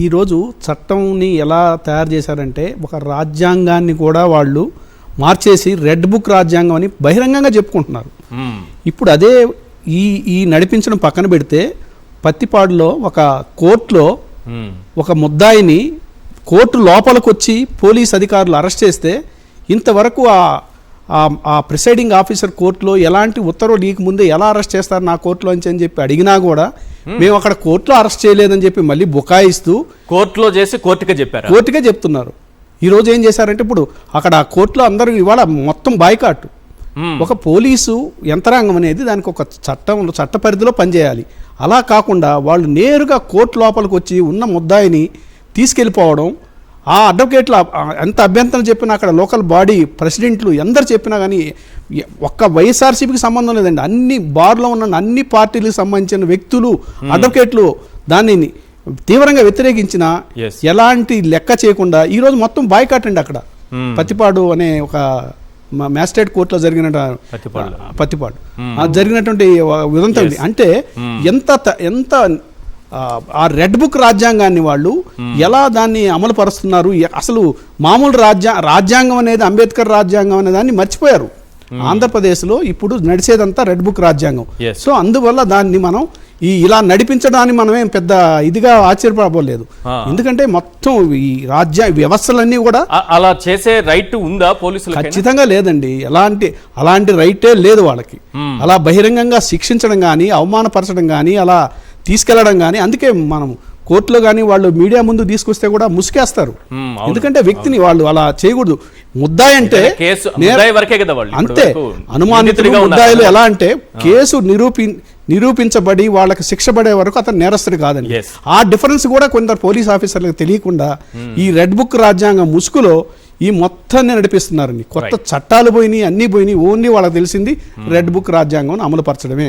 ఈరోజు చట్టంని ఎలా తయారు చేశారంటే ఒక రాజ్యాంగాన్ని కూడా వాళ్ళు మార్చేసి రెడ్ బుక్ రాజ్యాంగం అని బహిరంగంగా చెప్పుకుంటున్నారు. ఇప్పుడు అదే ఈ నడిపించడం పక్కన పెడితే పత్తిపాడులో ఒక కోర్టులో ఒక ముద్దాయిని కోర్టు లోపలికి వచ్చి పోలీస్ అధికారులు అరెస్ట్ చేస్తే ఇంతవరకు ఆ ప్రిసైడింగ్ ఆఫీసర్ కోర్టులో ఎలాంటి ఉత్తర్వులు లీక్ ముందే ఎలా అరెస్ట్ చేస్తారు నా కోర్టులో అని చెప్పి అడిగినా కూడా మేము అక్కడ కోర్టులో అరెస్ట్ చేయలేదని చెప్పి మళ్ళీ బుకాయిస్తూ కోర్టులో చేసి కోర్టుకే చెప్తున్నారు. ఈరోజు ఏం చేశారంటే ఇప్పుడు అక్కడ కోర్టులో అందరూ ఇవాళ మొత్తం బాయ్కాట్. ఒక పోలీసు యంత్రాంగం అనేది దానికి ఒక చట్ట పరిధిలో పనిచేయాలి. అలా కాకుండా వాళ్ళు నేరుగా కోర్టు లోపలికి వచ్చి ఉన్న ముద్దాయిని తీసుకెళ్ళిపోవడం, ఆ అడ్వకేట్లు ఎంత అభ్యంతరం చెప్పినా అక్కడ లోకల్ బాడీ ప్రెసిడెంట్లు ఎందరు చెప్పినా కానీ ఒక్క వైఎస్ఆర్సీపీకి సంబంధం లేదండి, అన్ని బార్లో ఉన్న అన్ని పార్టీలకు సంబంధించిన వ్యక్తులు అడ్వకేట్లు దాన్ని తీవ్రంగా వ్యతిరేకించిన ఎలాంటి లెక్క చేయకుండా ఈరోజు మొత్తం బాయ్కాట్ అండి. అక్కడ పత్తిపాడు అనే ఒక మ్యాజిస్ట్రేట్ కోర్టులో పత్తిపాడు జరిగినటువంటి ఉదంతం. అంటే ఎంత ఆ రెడ్ బుక్ రాజ్యాంగాన్ని వాళ్ళు ఎలా దాన్ని అమలు పరుస్తున్నారు. అసలు మామూలు రాజ్యాంగం అనేది అంబేద్కర్ రాజ్యాంగం అనే దాన్ని మర్చిపోయారు. ఆంధ్రప్రదేశ్లో ఇప్పుడు నడిచేదంతా రెడ్ బుక్ రాజ్యాంగం. సో అందువల్ల దాన్ని మనం ఇలా నడిపించడాన్ని మనమేం పెద్ద ఇదిగా ఆశ్చర్యపడలేదు. ఎందుకంటే మొత్తం ఈ వ్యవస్థలన్నీ కూడా అలా చేసే రైట్ ఉందా పోలీసులు? ఖచ్చితంగా లేదండి. అలాంటి రైటే లేదు వాళ్ళకి. అలా బహిరంగంగా శిక్షించడం కానీ, అవమానపరచడం కానీ, అలా తీసుకెళ్లడం కానీ. అందుకే మనం కోర్టులో కానీ వాళ్ళు మీడియా ముందు తీసుకొస్తే కూడా ముసుకేస్తారు. ఎందుకంటే వ్యక్తిని వాళ్ళు అలా చేయకూడదు. ముద్దాయి అంటే అంతే, అనుమానితులు ముద్దాయిలు ఎలా అంటే కేసు నిరూపించబడి వాళ్ళకి శిక్ష పడే వరకు అతను నేరస్తుడు కాదండి. ఆ డిఫరెన్స్ కూడా కొందరు పోలీస్ ఆఫీసర్లకు తెలియకుండా ఈ రెడ్ బుక్ రాజ్యాంగం ముసుగులో ఈ మొత్తాన్ని నడిపిస్తున్నారండి. కొత్త చట్టాలు పోయినాయి, అన్ని పోయినాయి. ఓన్లీ వాళ్ళకి తెలిసింది రెడ్ బుక్ రాజ్యాంగం అమలు పరచడమే.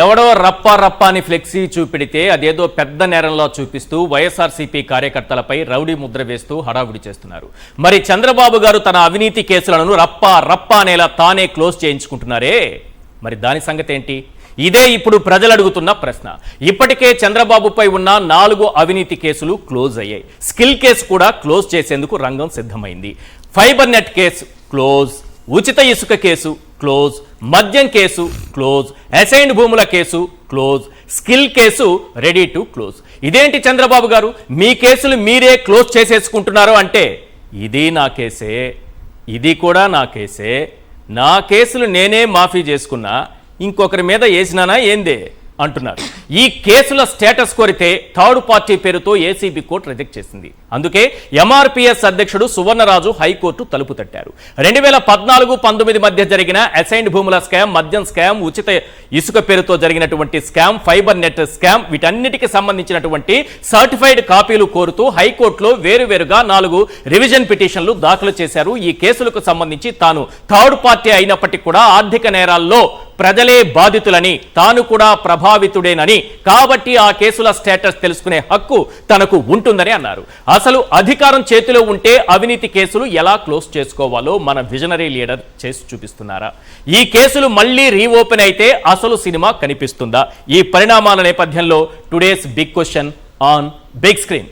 ఎవడో రప్ప అని ఫ్లెక్సీ చూపెడితే అదేదో పెద్ద నేరంలో చూపిస్తూ వైఎస్ఆర్సీపీ కార్యకర్తలపై రౌడీ ముద్ర వేస్తూ హడావుడి చేస్తున్నారు. మరి చంద్రబాబు గారు తన అవినీతి కేసులను రప్ప అనేలా తానే క్లోజ్ చేయించుకుంటున్నారే, మరి దాని సంగతి ఏంటి? ఇదే ఇప్పుడు ప్రజలు అడుగుతున్న ప్రశ్న. ఇప్పటికే చంద్రబాబుపై ఉన్న 4 అవినీతి కేసులు క్లోజ్ అయ్యాయి. స్కిల్ కేసు కూడా క్లోజ్ చేసేందుకు రంగం సిద్ధమైంది. ఫైబర్ నెట్ కేసు క్లోజ్, ఉచిత ఇసుక కేసు క్లోజ్, మద్యం కేసు క్లోజ్, అసైన్డ్ భూముల case close, skill case ready to close. ఇదేంటి చంద్రబాబు గారు, మీ కేసులు మీరే క్లోజ్ చేసేసుకుంటున్నారు అంటే ఇది నా కేసే, ఇది కూడా నా కేసే, నా కేసులు నేనే మాఫీ చేసుకున్నా, ఇంకొకరి మీద వేసినానా ఏందే అంటున్నారు. ఈ కేసుల స్టేటస్ కోరితే థర్డ్ పార్టీ పేరుతో ఏసీబీ కోర్టు రిజెక్ట్ చేసింది. అందుకే ఎంఆర్పీఎస్ అధ్యక్షుడు సువర్ణరాజు హైకోర్టు తలుపు తట్టారు. 2014-19 మధ్య జరిగిన అసైన్డ్ భూముల స్కామ్, మద్యం స్కామ్, ఉచిత ఇసుక పేరుతో జరిగినటువంటి స్కామ్, ఫైబర్ నెట్ స్కామ్, వీటన్నిటికి సంబంధించినటువంటి సర్టిఫైడ్ కాపీలు కోరుతూ హైకోర్టులో వేరువేరుగా 4 రివిజన్ పిటిషన్లు దాఖలు చేశారు. ఈ కేసులకు సంబంధించి తాను థర్డ్ పార్టీ అయినప్పటికీ కూడా ఆర్థిక నేరాల్లో ప్రజలే బాధితులని, తాను కూడా ప్రభావితుడేనని, కాబట్టి ఆ కేసుల స్టేటస్ తెలుసుకునే హక్కు తనకు ఉంటుందని అన్నారు. అసలు అధికారం చేతిలో ఉంటే అవినీతి కేసులు ఎలా క్లోజ్ చేసుకోవాలో మన విజనరీ లీడర్ చేసి చూపిస్తున్నారా? ఈ కేసులు మళ్ళీ రీఓపెన్ అయితే అసలు సినిమా కనిపిస్తుందా? ఈ పరిణామాల నేపథ్యంలో today's big question on big screen.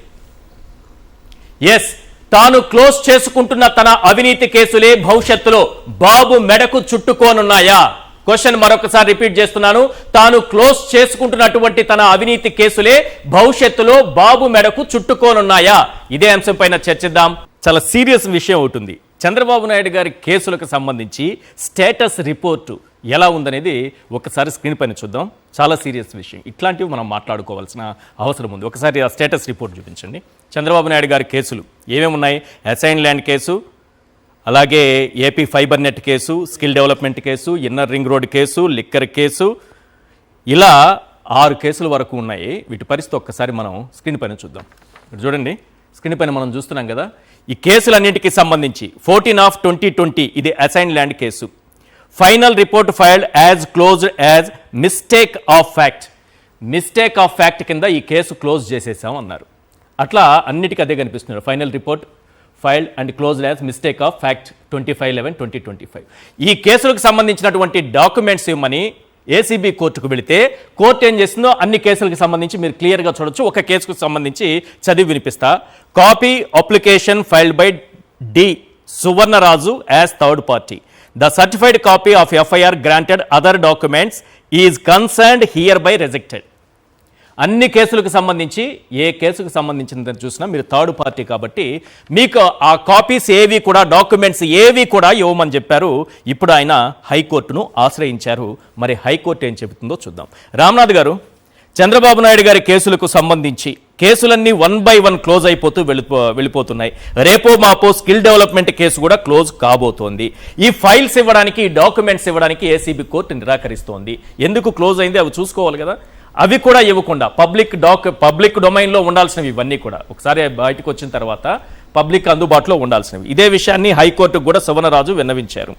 Yes, తాను క్లోజ్ చేసుకుంటున్న తన అవినీతి కేసులే భవిష్యత్తులో బాబు మెడకు చుట్టుకోనున్నాయా? క్వశ్చన్ మరొకసారి రిపీట్ చేస్తున్నాను. తాను క్లోజ్ చేసుకుంటున్నటువంటి తన అవినీతి కేసులే భవిష్యత్తులో బాబు మెడకు చుట్టుకోనున్నాయా? ఇదే అంశం పైన చర్చిద్దాం. చాలా సీరియస్ విషయం అవుతుంది. చంద్రబాబు నాయుడు గారి కేసులకు సంబంధించి స్టేటస్ రిపోర్టు ఎలా ఉందనేది ఒకసారి స్క్రీన్ పైన చూద్దాం. చాలా సీరియస్ విషయం, ఇట్లాంటివి మనం మాట్లాడుకోవాల్సిన అవసరం ఉంది. ఒకసారి ఆ స్టేటస్ రిపోర్ట్ చూపించండి. చంద్రబాబు నాయుడు గారి కేసులు ఏమేమి ఉన్నాయి? అసైన్ ల్యాండ్ కేసు, అలాగే AP fibre net case, skill development case, inner ring road case, liquor case, ఇలా 6 కేసుల వరకు ఉన్నాయి. వీటి పరిస్థితి ఒక్కసారి మనం స్క్రీన్ పైన చూద్దాం. ఇక్కడ చూడండి, స్క్రీన్ పైన మనం చూస్తున్నాం కదా. ఈ కేసులన్నింటికి సంబంధించి 14/2020 ఇది assign land case. Final report filed as closed as mistake of fact. Mistake of fact కింద ఈ కేసు క్లోజ్ చేసేసాం అన్నారు. అట్లా అన్నిటికీ అదే కనిపిస్తున్నారు. Final report filed and closed as mistake of fact 25/11/2025. ఈ కేసులకు సంబంధించినటువంటి డాక్యుమెంట్స్ ఇవ్వమని ఏసీబీ కోర్టుకు వెళితే కోర్టు ఏం చేసిందో అన్ని కేసులకు సంబంధించి మీరు క్లియర్గా చూడొచ్చు. ఒక కేసుకు సంబంధించి చదివి వినిపిస్తా. Copy application filed by D Suvarnaraju as third party. The certified copy of FIR granted other documents is concerned hereby rejected. అన్ని కేసులకు సంబంధించి ఏ కేసుకు సంబంధించిందని చూసినా మీరు థర్డ్ పార్టీ కాబట్టి మీకు ఆ కాపీస్ ఏవి కూడా, డాక్యుమెంట్స్ ఏవి కూడా ఇవ్వమని చెప్పారు. ఇప్పుడు ఆయన హైకోర్టును ఆశ్రయించారు. మరి హైకోర్టు ఏం చెబుతుందో చూద్దాం. రామ్నాథ్ గారు, చంద్రబాబు నాయుడు గారి కేసులకు సంబంధించి కేసులన్నీ 1 by 1 క్లోజ్ అయిపోతూ వెళ్ళిపోతున్నాయి. రేపో మాపో స్కిల్ డెవలప్మెంట్ కేసు కూడా క్లోజ్ కాబోతోంది. ఈ ఫైల్స్ ఇవ్వడానికి, ఈ డాక్యుమెంట్స్ ఇవ్వడానికి ఏసీబీ కోర్టు నిరాకరిస్తోంది. ఎందుకు క్లోజ్ అయింది అవి చూసుకోవాలి కదా. అవి కూడా ఇవ్వకుండా పబ్లిక్ డొమైన్లో ఉండాల్సినవి ఇవన్నీ కూడా ఒకసారి బయటకు వచ్చిన తర్వాత పబ్లిక్ అందుబాటులో ఉండాల్సినవి. ఇదే విషయాన్ని హైకోర్టుకు కూడా సువర్ణరాజు విన్నవించారు.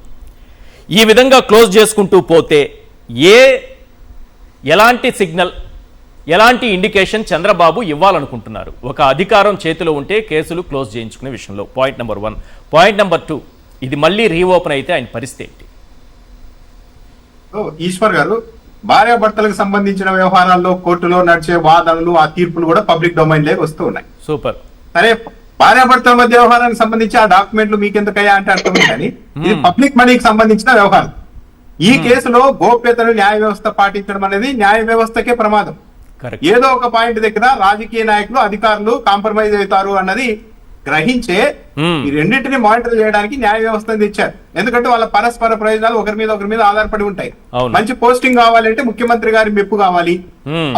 ఈ విధంగా క్లోజ్ చేసుకుంటూ పోతే ఎలాంటి సిగ్నల్, ఎలాంటి ఇండికేషన్ చంద్రబాబు ఇవ్వాలనుకుంటున్నారు? ఒక అధికారం చేతిలో ఉంటే కేసులు క్లోజ్ చేయించుకునే విషయంలో పాయింట్ నెంబర్ 1. పాయింట్ నెంబర్ 2, ఇది మళ్ళీ రీఓపెన్ అయితే ఆయన పరిస్థితి ఏంటి? ఈశ్వర్ గారు, భార్యాభర్తలకు సంబంధించిన వ్యవహారాల్లో కోర్టులో నడిచే వాదనలు, ఆ తీర్పులు కూడా పబ్లిక్ డొమైన్ లేక వస్తూ ఉన్నాయి. సూపర్. సరే, భార్యాభర్తల మధ్య వ్యవహారానికి సంబంధించి ఆ డాక్యుమెంట్లు మీకెందుకయ్యా అంటే అర్థం కానీ ఇది పబ్లిక్ మనీకి సంబంధించిన వ్యవహారం. ఈ కేసులో గోప్యతను న్యాయ వ్యవస్థ పాటించడం అనేది న్యాయ వ్యవస్థకే ప్రమాదం. ఏదో ఒక పాయింట్ దగ్గర రాజకీయ నాయకులు, అధికారులు కాంప్రమైజ్ అవుతారు అన్నది గ్రహించే ఈ రెండింటిని మానిటర్ చేయడానికి న్యాయ వ్యవస్థను తెచ్చారు. ఎందుకంటే వాళ్ళ పరస్పర ప్రయోజనాలు ఒకరి మీద ఆధారపడి ఉంటాయి. మంచి పోస్టింగ్ కావాలంటే ముఖ్యమంత్రి గారి మెప్పు కావాలి,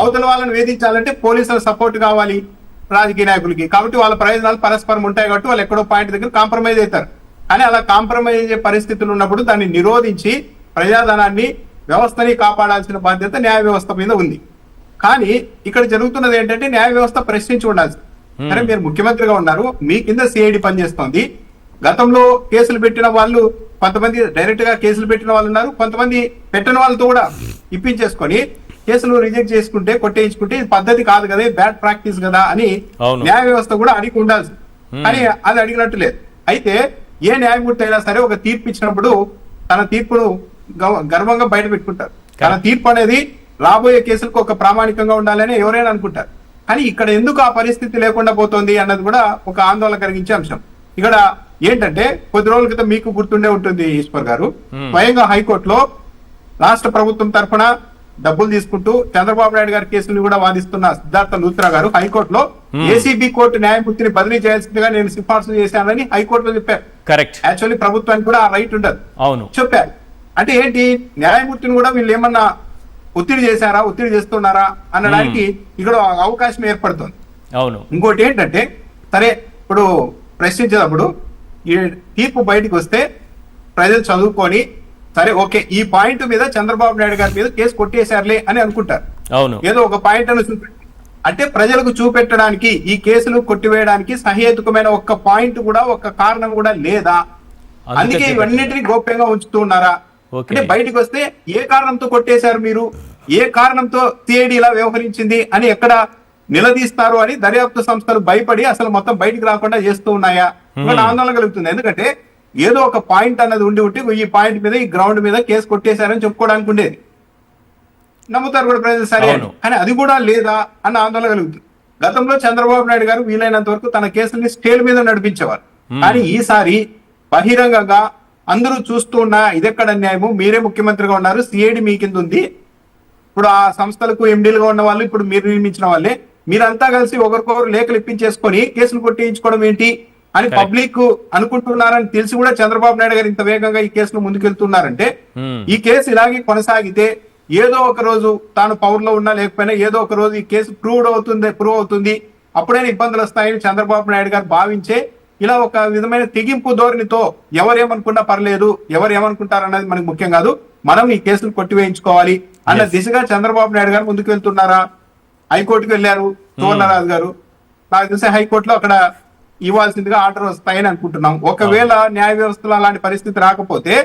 అవతల వాళ్ళని వేధించాలంటే పోలీసుల సపోర్ట్ కావాలి రాజకీయ నాయకులకి. కాబట్టి వాళ్ళ ప్రయోజనాలు పరస్పరం ఉంటాయి కాబట్టి వాళ్ళు ఎక్కడో పాయింట్ దగ్గర కాంప్రమైజ్ అవుతారు. కానీ అలా కాంప్రమైజ్ అయ్యే పరిస్థితులు ఉన్నప్పుడు దాన్ని నిరోధించి ప్రజాధనాన్ని, వ్యవస్థని కాపాడాల్సిన బాధ్యత న్యాయ వ్యవస్థ మీద ఉంది. కానీ ఇక్కడ జరుగుతున్నది ఏంటంటే న్యాయ వ్యవస్థ ప్రశ్నించి ఉండాల్సి. సరే, మీరు ముఖ్యమంత్రిగా ఉన్నారు, మీ కింద సిఐడి పనిచేస్తోంది. గతంలో కేసులు పెట్టిన వాళ్ళు కొంతమంది డైరెక్ట్ గా కేసులు పెట్టిన వాళ్ళు ఉన్నారు, కొంతమంది పెట్టిన వాళ్ళతో కూడా ఇప్పించేసుకొని కేసులు రిజెక్ట్ చేసుకుంటే, కొట్టేయించుకుంటే ఇది పద్ధతి కాదు కదా, బ్యాడ్ ప్రాక్టీస్ కదా అని న్యాయ వ్యవస్థ కూడా అడిగి ఉండాల్సి. కానీ అది అడిగినట్టు లేదు. అయితే ఏ న్యాయమూర్తి అయినా సరే ఒక తీర్పు ఇచ్చినప్పుడు తన తీర్పును గర్వంగా బయట పెట్టుకుంటారు. తన తీర్పు అనేది రాబోయే కేసులకు ఒక ప్రామాణికంగా ఉండాలని ఎవరైనా అనుకుంటారు. కానీ ఇక్కడ ఎందుకు ఆ పరిస్థితి లేకుండా పోతుంది అన్నది కూడా ఒక ఆందోళన కలిగించే అంశం. ఇక్కడ ఏంటంటే కొద్ది రోజుల క్రితం మీకు గుర్తుండే ఉంటుంది ఈశ్వర్ గారు, స్వయంగా హైకోర్టులో రాష్ట్ర ప్రభుత్వం తరఫున డబ్బులు తీసుకుంటూ చంద్రబాబు నాయుడు గారి కేసులను కూడా వాదిస్తున్న సిద్ధార్థ లూత్రా గారు హైకోర్టులో ఏసీబీ కోర్టు న్యాయమూర్తిని బదిలీ చేయాల్సిందిగా నేను సిఫార్సు చేశానని హైకోర్టులో చెప్పారు. కరెక్ట్. యాక్చువల్లీ ప్రభుత్వానికి కూడా ఆ రైట్ ఉండదు, చెప్పారు. అంటే ఏంటి, న్యాయమూర్తిని కూడా వీళ్ళు ఏమన్నా ఒత్తిడి చేశారా, ఒత్తిడి చేస్తున్నారా అనడానికి ఇక్కడ అవకాశం ఏర్పడుతుంది. అవును. ఇంకోటి ఏంటంటే, సరే ఇప్పుడు ప్రశ్నించేటప్పుడు ఈ తీర్పు బయటకు వస్తే ప్రజలు చదువుకొని సరే ఓకే ఈ పాయింట్ మీద చంద్రబాబు నాయుడు గారి మీద కేసు కొట్టేశారులే అని అనుకుంటారు. అవును. ఏదో ఒక పాయింట్ అని అంటే ప్రజలకు చూపెట్టడానికి ఈ కేసులు కొట్టివేయడానికి సహేతుకమైన ఒక్క పాయింట్ కూడా, ఒక్క కారణం కూడా లేదా? అందుకే ఇవన్నింటినీ గోప్యంగా ఉంచుతున్నారా? అంటే బయటకు వస్తే ఏ కారణంతో కొట్టేశారు మీరు, ఏ కారణంతో సిఐడి ఇలా వ్యవహరించింది అని ఎక్కడ నిలదీస్తారు అని దర్యాప్తు సంస్థలు భయపడి అసలు మొత్తం బయటికి రాకుండా చేస్తూ ఉన్నాయా? ఆందోళన కలుగుతుంది. ఎందుకంటే ఏదో ఒక పాయింట్ అన్నది ఉండి ఈ పాయింట్ మీద, ఈ గ్రౌండ్ మీద కేసు కొట్టేశారని చెప్పుకోవడానికి ఉండేది, నమ్ముతారు కూడా ప్రజలు, సరే కానీ అది కూడా లేదా అన్న ఆందోళన కలుగుతుంది. గతంలో చంద్రబాబు నాయుడు గారు వీలైనంత వరకు తన కేసుల్ని స్కేల్ మీద నడిపించేవారు. కానీ ఈసారి బహిరంగంగా అందరూ చూస్తూ ఉన్నా ఇదెక్కడ అన్యాయము, మీరే ముఖ్యమంత్రిగా ఉన్నారు, సిఐడి మీ కింద ఉంది, ఇప్పుడు ఆ సంస్థలకు ఎండీలుగా ఉన్న వాళ్ళు ఇప్పుడు మీరు నియమించిన వాళ్ళే, మీరంతా కలిసి ఒకరికొకరు లేఖలు ఇప్పించేసుకొని కేసులు కొట్టించుకోవడం ఏంటి అని పబ్లిక్ అనుకుంటున్నారని తెలిసి కూడా చంద్రబాబు నాయుడు గారు ఇంత వేగంగా ఈ కేసును ముందుకెళ్తున్నారంటే, ఈ కేసు ఇలాగే కొనసాగితే ఏదో ఒక రోజు తాను పవర్ లో ఉన్నా లేకపోయినా ఏదో ఒక రోజు ఈ కేసు ప్రూవ్ అవుతుంది, అప్పుడైనా ఇబ్బందులు వస్తాయని చంద్రబాబు నాయుడు గారు భావించే ఇలా ఒక విధమైన తెగింపు ధోరణితో ఎవరేమనుకున్నా పర్లేదు, ఎవరు ఏమనుకుంటారన్నది మనకు ముఖ్యం కాదు, మనం ఈ కేసులు కొట్టివేయించుకోవాలి అన్న దిశగా చంద్రబాబు నాయుడు గారు ముందుకు వెళ్తున్నారా? హైకోర్టుకు వెళ్లారు సువర్ణరాజు గారు, నాకు తెలిసి హైకోర్టులో అక్కడ ఇవ్వాల్సిందిగా ఆర్డర్ వస్తాయని అనుకుంటున్నాం. ఒకవేళ న్యాయ వ్యవస్థలో అలాంటి పరిస్థితి రాకపోతే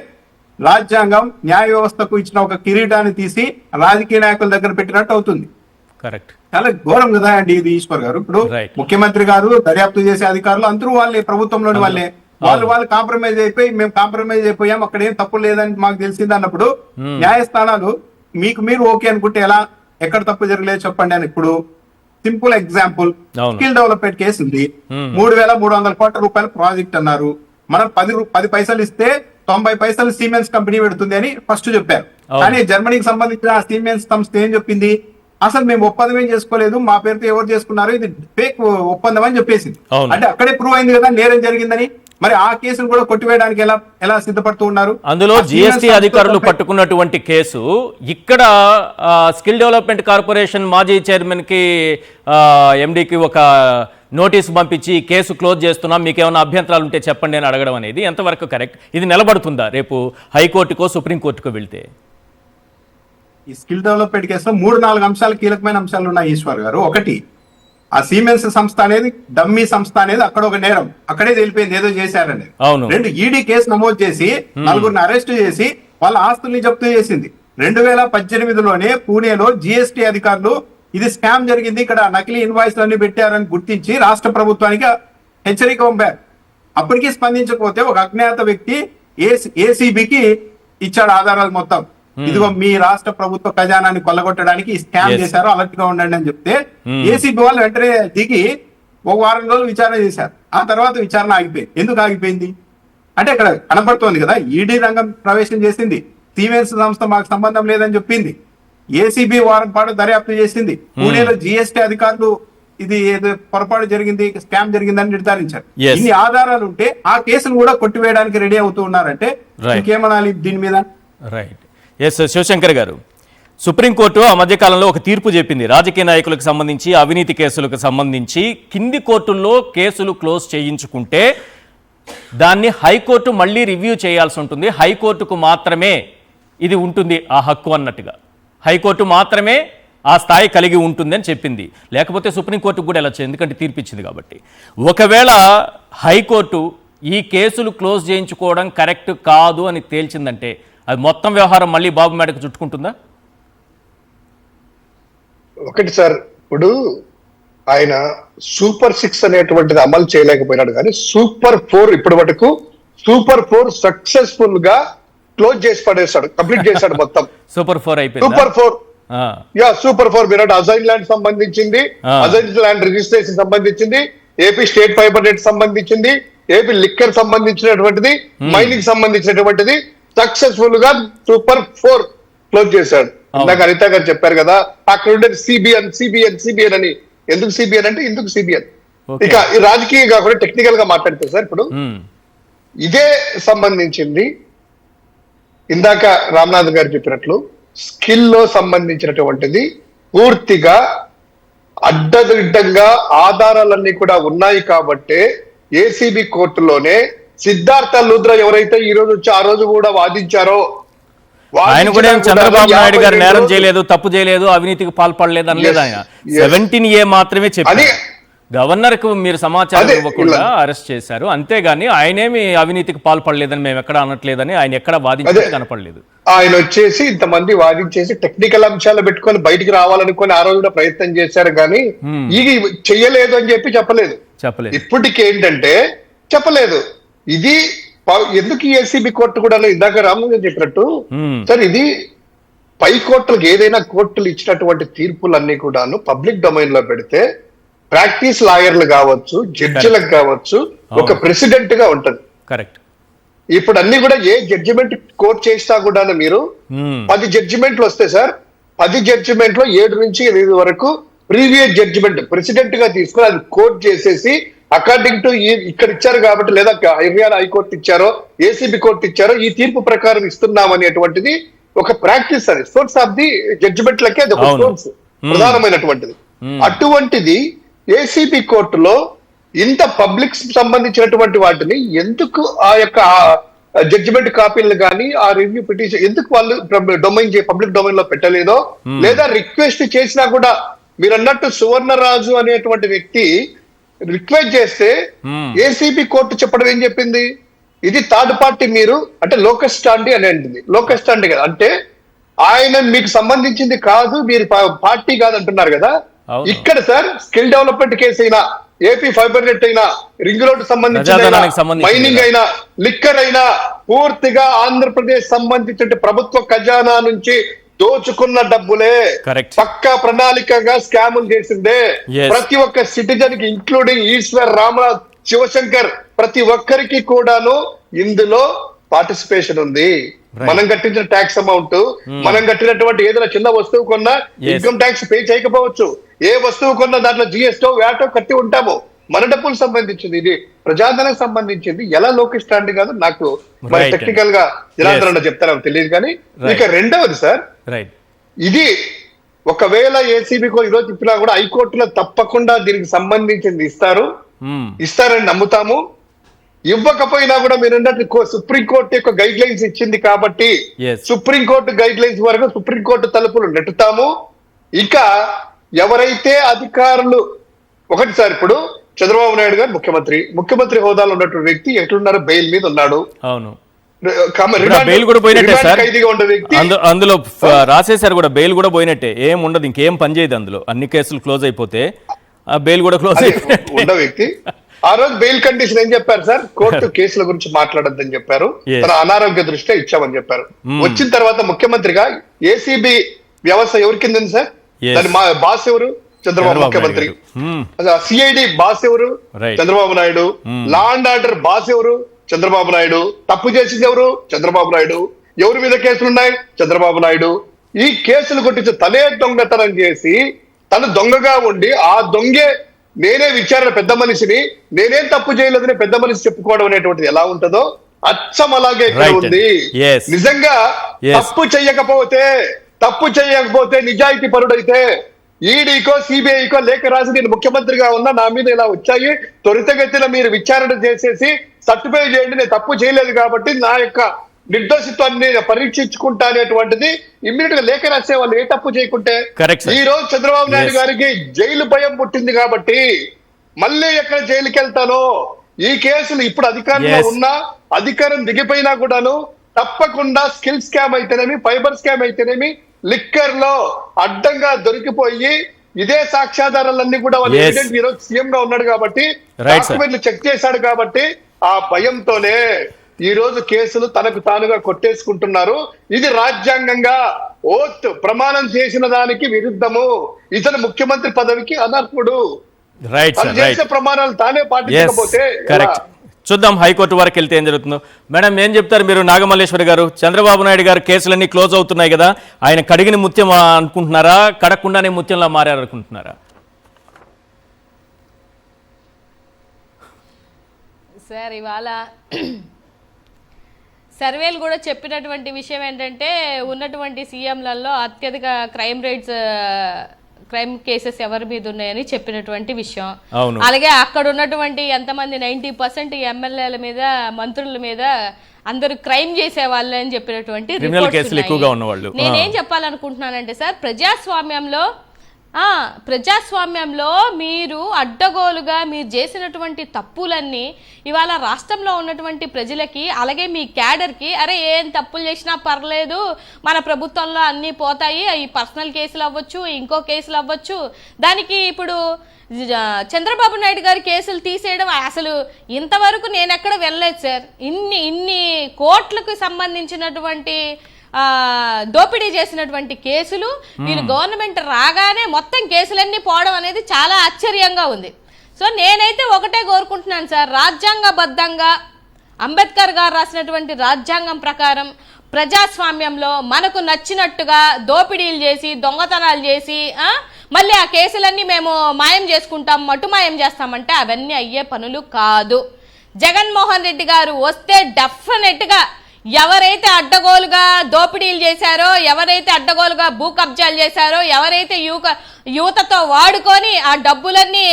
రాజ్యాంగం న్యాయ వ్యవస్థకు ఇచ్చిన ఒక కిరీటాన్ని తీసి రాజకీయ నాయకుల దగ్గర పెట్టినట్టు అవుతుంది. కరెక్ట్. చాలా ఘోరం కదా అండి ఇది ఈశ్వర్ గారు. ఇప్పుడు ముఖ్యమంత్రి గారు, దర్యాప్తు చేసే అధికారులు అందరూ వాళ్ళే, ప్రభుత్వంలోని వాళ్ళే, వాళ్ళు కాంప్రమైజ్ అయిపోయి మేము కాంప్రమైజ్ అయిపోయాం, అక్కడ ఏం తప్పు లేదని మాకు తెలిసింది అన్నప్పుడు న్యాయస్థానాలు మీకు మీరు ఓకే అనుకుంటే ఎలా, ఎక్కడ తప్పు జరగలేదు చెప్పండి అని. ఇప్పుడు simple example, skill development case ఉంది, 3,300 కోట్ల రూపాయల ప్రాజెక్ట్ అన్నారు, మనం 10 పైసలు ఇస్తే 90 పైసలు సిమెన్స్ కంపెనీ పెడుతుంది అని ఫస్ట్ చెప్పారు. కానీ జర్మనీకి సంబంధించిన ఆ సిమెన్స్ సంస్థ ఏం చెప్పింది, అసలు మేము ఒప్పందం ఏం చేసుకోలేదు, మా పేరుతో ఎవరు చేసుకున్నారు, ఇది ఫేక్ ఒప్పందం అని చెప్పేసింది. అంటే అక్కడే ప్రూవ్ అయింది కదా నేరం జరిగిందని. మరి ఆ కేసును కూడా కొట్టివేయడానికి ఎలా సిద్ధపడుతూ ఉన్నారు? అందులో జిఎస్టీ అధికారులు పట్టుకున్నటువంటి కేసు ఇక్కడ స్కిల్ డెవలప్మెంట్ కార్పొరేషన్ మాజీ చైర్మన్ కి ఎండికి ఒక నోటీసు పంపించి కేసు క్లోజ్ చేస్తున్నాం, మీకు ఏమైనా అభ్యంతరాలు ఉంటే చెప్పండి అని అడగడం అనేది ఎంతవరకు కరెక్ట్? ఇది నిలబడుతుందా రేపు హైకోర్టుకో సుప్రీంకోర్టుకో వెళ్తే? ఈ స్కిల్ డెవలప్మెంట్ కేసులో 3-4 అంశాలు, కీలకమైన అంశాలు ఉన్నాయి ఈశ్వర్ గారు. ఒకటి, ఆ సిమెన్స్ సంస్థ అనేది డమ్మీ సంస్థ అనేది అక్కడ ఒక నేరం, అక్కడే తెలిపోయింది ఏదో చేశారనేది. 2, ఈడీ కేసు నమోదు చేసి 4గురిని అరెస్ట్ చేసి వాళ్ళ ఆస్తుల్ని జప్తు చేసింది. 2018లోనే పూణేలో జిఎస్టీ అధికారులు ఇది స్కామ్ జరిగింది, ఇక్కడ నకిలీ ఇన్వాయిస్లు అన్ని పెట్టారని గుర్తించి రాష్ట్ర ప్రభుత్వానికి హెచ్చరిక పంపారు. అప్పటికీ స్పందించకపోతే ఒక అజ్ఞాత వ్యక్తి ఏసీబీకి ఇచ్చాడు ఆధారాలు మొత్తం, ఇదిగో మీ రాష్ట్ర ప్రభుత్వ ఖజానాన్ని కొల్లగొట్టడానికి స్కామ్ చేశారు, అలర్ట్ గా ఉండండి అని చెప్తే ఏసీబీ వాళ్ళు వెంటనే దిగి 1 వారం రోజులు విచారణ చేశారు. ఆ తర్వాత విచారణ ఆగిపోయింది. ఎందుకు ఆగిపోయింది అంటే ఇక్కడ కనబడుతోంది కదా, ఈడీ రంగం ప్రవేశం చేసింది, సిమెన్స్ సంస్థ మాకు సంబంధం లేదని చెప్పింది, ఏసీబీ వారం పాటు దర్యాప్తు చేసింది, పూణేలో జిఎస్టీ అధికారులు ఇది ఏదో పొరపాటు జరిగింది, స్కామ్ జరిగిందని నిర్ధారించారు. ఇన్ని ఆధారాలు ఉంటే ఆ కేసును కూడా కొట్టివేయడానికి రెడీ అవుతూ ఉన్నారంటే ఇంకేమనాలి దీని మీద? రైట్. ఎస్ శివశంకర్ గారు, సుప్రీంకోర్టు ఆ మధ్యకాలంలో ఒక తీర్పు చెప్పింది, రాజకీయ నాయకులకు సంబంధించి అవినీతి కేసులకు సంబంధించి కింది కోర్టుల్లో కేసులు క్లోజ్ చేయించుకుంటే దాన్ని హైకోర్టు మళ్ళీ రివ్యూ చేయాల్సి ఉంటుంది, హైకోర్టుకు మాత్రమే ఇది ఉంటుంది ఆ హక్కు అన్నట్టుగా, హైకోర్టు మాత్రమే ఆ స్థాయి కలిగి ఉంటుంది అని చెప్పింది. లేకపోతే సుప్రీంకోర్టుకు కూడా వెళ్ళచ్చు, ఎందుకంటే తీర్పిచ్చింది కాబట్టి. ఒకవేళ హైకోర్టు ఈ కేసులు క్లోజ్ చేయించుకోవడం కరెక్ట్ కాదు అని తేల్చిందంటే అది మొత్తం వ్యవహారం మళ్ళీ బాబు మేడకు చుట్టుకుంటుందా? ఒకటి సార్, ఇప్పుడు ఆయన సూపర్ 6 అనేటువంటిది అమలు చేయలేకపోయినాడు, కానీ సూపర్ 4 ఇప్పటి వరకు సూపర్ 4 సక్సెస్ఫుల్ గా క్లోజ్ చేసి పడేశాడు, కంప్లీట్ చేశాడు మొత్తం. సూపర్ 4 అయిపోయింది. సూపర్ 4 విరాట్ అజైన్ ల్యాండ్ సంబంధించింది, అజైన్ ల్యాండ్ రిజిస్ట్రేషన్ సంబంధించింది, ఏపీ స్టేట్ ఫైబర్ నెట్ సంబంధించింది, ఏపీ లిక్కర్ సంబంధించినటువంటిది, మైనింగ్ సంబంధించినటువంటిది సక్సెస్ఫుల్ గా సూపర్ 4 క్లోజ్ చేశాడు. ఇందాక అనిత గారు చెప్పారు కదా, అక్కడ ఉండేది సిబిఎన్ అని. ఎందుకు సిబిఎన్ అంటే ఇందుకు సిబిఎన్. ఇక ఈ రాజకీయం కాకుండా టెక్నికల్ గా మాట్లాడితే సార్, ఇప్పుడు ఇదే సంబంధించింది ఇందాక రామ్నాథ్ గారు చెప్పినట్లు స్కిల్లో సంబంధించినటువంటిది పూర్తిగా అడ్డదిడ్డంగా ఆధారాలన్నీ కూడా ఉన్నాయి కాబట్టే ఏసీబీ కోర్టులోనే సిద్ధార్థ లుద్రా ఎవరైతే ఈ రోజు వచ్చి ఆ రోజు కూడా వాదించారో ఆయన కూడా ఏం చంద్రబాబు నాయుడు గారు నేరం చేయలేదు, తప్పు చేయలేదు, అవినీతికి పాల్పడలేదు అనలేదు. ఆయన 17A మాత్రమే చెప్పారు. గవర్నర్ కు మీరు సమాచారం ఇవ్వకుండా అరెస్ట్ చేశారు, అంతేగాని ఆయనేమి అవినీతికి పాల్పడలేదని మేము ఎక్కడ అనట్లేదని ఆయన ఎక్కడ వాదించే కనపడలేదు. ఆయన వచ్చేసి ఇంతమంది వాదించేసి టెక్నికల్ అంశాలు పెట్టుకొని బయటికి రావాలనుకొని ఆ రోజు కూడా ప్రయత్నం చేశారు, కానీ ఇది చెయ్యలేదు అని చెప్పలేదు. ఇప్పటికి ఏంటంటే చెప్పలేదు. ఇది ఎందుకు ఏసీబీ కోర్టు కూడా ఇందాక రాము గారు చెప్పినట్టు సార్, ఇది పై కోర్టులకు ఏదైనా కోర్టులు ఇచ్చినటువంటి తీర్పులన్నీ కూడాను పబ్లిక్ డొమైన్ లో పెడితే ప్రాక్టీస్ లాయర్లు కావచ్చు, జడ్జిలకు కావచ్చు, ఒక ప్రెసిడెంట్ గా ఉంటది. కరెక్ట్. ఇప్పుడు అన్ని కూడా ఏ జడ్జిమెంట్ కోర్టు చేసినా కూడా మీరు 10 జడ్జిమెంట్లు వస్తాయి సార్. 10 జడ్జిమెంట్ లో 7 నుంచి 8 వరకు ప్రీవియస్ జడ్జిమెంట్ ప్రెసిడెంట్ గా తీసుకుని అది కోర్టు చేసేసి అకార్డింగ్ టు ఇక్కడ ఇచ్చారు కాబట్టి, లేదా హర్యానా హైకోర్టు ఇచ్చారో, ఏసీబీ కోర్టు ఇచ్చారో, ఈ తీర్పు ప్రకారం ఇస్తున్నాం అనేటువంటిది ఒక ప్రాక్టీస్. అది సోర్స్ ఆఫ్ ది జడ్జిమెంట్ లకే అది ఒక సోర్స్ ప్రధానమైనటువంటిది. అటువంటిది ఏసీబీ కోర్టులో ఇంత పబ్లిక్ సంబంధించినటువంటి వాటిని ఎందుకు ఆ యొక్క జడ్జిమెంట్ కాపీలను కానీ ఆ రివ్యూ పిటిషన్ ఎందుకు వాళ్ళు పబ్లిక్ డొమైన్ లో పెట్టలేదో, లేదా రిక్వెస్ట్ చేసినా కూడా మీరు అన్నట్టు సువర్ణరాజు అనేటువంటి వ్యక్తి రిక్వెస్ట్ చేస్తే ఏసీబీ కోర్టు చెప్పడం ఏం చెప్పింది, ఇది థర్డ్ పార్టీ, మీరు అంటే లోకస్ స్టాండీ అని అంటుంది. లోకస్ స్టాండీ కదా అంటే ఆయన మీకు సంబంధించింది కాదు, మీరు పార్టీ కాదు అంటున్నారు కదా. ఇక్కడ సార్ స్కిల్ డెవలప్మెంట్ కేసు అయినా, ఏపీ ఫైబర్ నెట్ అయినా, రింగ్ రోడ్ సంబంధించిన మైనింగ్ అయినా, లిక్కర్ అయినా, పూర్తిగా ఆంధ్రప్రదేశ్ సంబంధించిన ప్రభుత్వ ఖజానా నుంచి దోచుకున్న డబ్బులే, పక్కా ప్రణాళికగా స్కాములు చేసిందే. ప్రతి ఒక్క సిటిజన్ కి ఇంక్లూడింగ్ ఈశ్వర్, రామనాథ్, శివశంకర్, ప్రతి ఒక్కరికి కూడాను ఇందులో పార్టిసిపేషన్ ఉంది. మనం కట్టించిన ట్యాక్స్ అమౌంట్, మనం కట్టినటువంటి ఏదైనా చిన్న వస్తువు కొన్నా ఇన్కమ్ ట్యాక్స్ పే చేయకపోవచ్చు, ఏ వస్తువు కొన్నా దాంట్లో జిఎస్టో వ్యాటో కట్టి ఉంటాము. మన డబ్బులకు సంబంధించింది, ఇది ప్రజాధనానికి సంబంధించింది. ఎలా లోకేష్ స్టాండ్ కాదు నాకు మరి టెక్నికల్ గా జనార్దన్ చెప్తారో తెలియదు. కానీ ఇక రెండవది సార్, ఇది ఒకవేళ ఏసీబీకో ఈరోజు చెప్పినా కూడా హైకోర్టులో తప్పకుండా దీనికి సంబంధించింది ఇస్తారని నమ్ముతాము. ఇవ్వకపోయినా కూడా మీరు అన్నట్టు సుప్రీంకోర్టు యొక్క గైడ్ లైన్స్ ఇచ్చింది కాబట్టి సుప్రీంకోర్టు గైడ్ లైన్స్ వరకు సుప్రీంకోర్టు తలుపులు నెట్టుతాము. ఇక ఎవరైతే అధికారులు ఒకటి సార్, ఇప్పుడు చంద్రబాబు నాయుడు గారు ముఖ్యమంత్రి హోదాలో ఉన్నటువంటి వ్యక్తి ఎట్లున్నారు, బెయిల్ మీద ఉన్నాడు. అవును, బెయిల్ కూడా పోయినట్టే సార్. అందులో రాసేసారు కూడా, బెయిల్ కూడా పోయినట్టే, ఏం ఉండదు, ఇంకేం పని చేయదు అందులో. అన్ని కేసులు క్లోజ్ అయిపోతే బెయిల్ కూడా క్లోజ్ అయిపోయిన వ్యక్తి ఆ రోజు బెయిల్ కండిషన్ ఏం చెప్పారు సార్, కోర్టు కేసుల గురించి మాట్లాడొద్దని చెప్పారు, తన అనారోగ్య దృష్ట్యా ఇచ్చామని చెప్పారు. వచ్చిన తర్వాత ముఖ్యమంత్రిగా ఏసీబీ వ్యవస్థ ఎవరి కింద ఉంది సార్, దాని బాస్ ఎవరు, చంద్రబాబు ముఖ్యమంత్రి. సిఐడి బాస్ ఎవరు, Chandrababu Naidu. Law and order boss ఎవరు, చంద్రబాబు నాయుడు. తప్పు చేసింది ఎవరు, చంద్రబాబు నాయుడు. ఎవరి మీద కేసులున్నాయి, చంద్రబాబు నాయుడు. ఈ కేసులు కొట్టించి తనే దొంగతనం చేసి తను దొంగగా ఉండి ఆ దొంగే నేనే విచారణ పెద్ద మనిషిని, నేనేం తప్పు చేయలేదని పెద్ద మనిషి చెప్పుకోవడం అనేటువంటిది ఎలా ఉంటుందో అచ్చం అలాగే ఇక్కడ ఉంది. నిజంగా తప్పు చేయకపోతే నిజాయితీ పరుడైతే ఈడీకో సిబిఐకో లేఖ రాసి నేను ముఖ్యమంత్రిగా ఉన్నా, నా మీద ఇలా వచ్చాయి, త్వరితగతిన మీరు విచారణ చేసేసి సర్టిఫై చేయండి, నేను తప్పు చేయలేదు కాబట్టి నా యొక్క నిర్దోషిత్వాన్ని పరీక్షించుకుంటా అనేటువంటిది ఇమ్మీడియట్ గా లేఖ రాసే వాళ్ళు ఏ తప్పు చేయకుంటే. ఈ రోజు చంద్రబాబు నాయుడు గారికి జైలు భయం పుట్టింది కాబట్టి మళ్ళీ ఎక్కడ జైలుకి వెళ్తానో, ఈ కేసులు ఇప్పుడు అధికారంలో ఉన్నా అధికారం దిగిపోయినా కూడాను తప్పకుండా స్కిల్ స్కామ్ అయితేనేమి, ఫైబర్ స్కామ్ అయితేనేమి, లిక్కర్ లో అడ్డంగా దొరికిపోయి ఇదే సాక్ష్యాధారాలన్నీ కూడా వాళ్ళు ఎవిడెంట్ ఈరోజు సీఎం గా ఉన్నాడు కాబట్టి డాక్యుమెంట్లు చెక్ చేశాడు కాబట్టి ఆ భయంతోనే ఈ రోజు కేసులు తనకు తానుగా కొట్టేసుకుంటున్నారు. ఇది రాజ్యాంగంగా ఓత్ ప్రమాణం చేసిన దానికి విరుద్ధము. ఇతను ముఖ్యమంత్రి పదవికి అనర్హుడు. చేసే ప్రమాణాలు తానే పాటించకపోతే చూద్దాం హైకోర్టు వరకు వెళ్తే ఏం జరుగుతుందో. మేడం ఏం చెప్తారు మీరు? నాగమల్లేశ్వరి గారు, చంద్రబాబు నాయుడు గారు కేసులన్నీ క్లోజ్ అవుతున్నాయి కదా, ఆయన కడిగిన ముత్యం అనుకుంటున్నారా, కడగకుండానే ముత్యంలా మారారనుకుంటున్నారా? సార్ ఇవాళ సర్వేలు కూడా చెప్పినటువంటి విషయం ఏంటంటే ఉన్నటువంటి సీఎంలలో అత్యధిక క్రైమ్ కేసెస్ ఎవరి మీద ఉన్నాయని చెప్పినటువంటి విషయం. అలాగే అక్కడ ఉన్నటువంటి ఎంతమంది 90% ఎమ్మెల్యేల మీద, మంత్రుల మీద అందరూ క్రైమ్ చేసే వాళ్ళే అని చెప్పినటువంటి రిపోర్ట్స్. నేనేం చెప్పాలనుకుంటున్నానంటే సార్, ప్రజాస్వామ్యంలో మీరు అడ్డగోలుగా మీరు చేసినటువంటి తప్పులన్నీ ఇవాళ రాష్ట్రంలో ఉన్నటువంటి ప్రజలకి, అలాగే మీ క్యాడర్కి, అరే ఏం తప్పులు చేసినా పర్లేదు, మన ప్రభుత్వంలో అన్నీ పోతాయి, ఈ పర్సనల్ కేసులు అవ్వచ్చు, ఇంకో కేసులు అవ్వచ్చు, దానికి ఇప్పుడు చంద్రబాబు నాయుడు గారి కేసులు తీసేయడం అసలు ఇంతవరకు నేను ఎక్కడ వెళ్ళలేదు సార్. ఇన్ని కోట్లకు సంబంధించినటువంటి దోపిడీ చేసినటువంటి కేసులు వీళ్ళు గవర్నమెంట్ రాగానే మొత్తం కేసులన్నీ పోవడం అనేది చాలా ఆశ్చర్యంగా ఉంది. సో నేనైతే ఒకటే కోరుకుంటున్నాను సార్, రాజ్యాంగబద్ధంగా అంబేద్కర్ గారు రాసినటువంటి రాజ్యాంగం ప్రకారం ప్రజాస్వామ్యంలో మనకు నచ్చినట్టుగా దోపిడీలు చేసి, దొంగతనాలు చేసి మళ్ళీ ఆ కేసులన్నీ మేము మాయం చేసుకుంటాం, మటుమాయం చేస్తామంటే అవన్నీ అయ్యే పనులు కాదు. జగన్మోహన్ రెడ్డి గారు వస్తే డెఫినెట్గా ఎవరైతే అడ్డగోలుగా దోపిడీలు చేశారో, ఎవరైతే అడ్డగోలుగా భూ కబ్జాలు చేశారో, ఎవరైతే యువతతో వాడుకొని ఆ డబ్బులన్నీ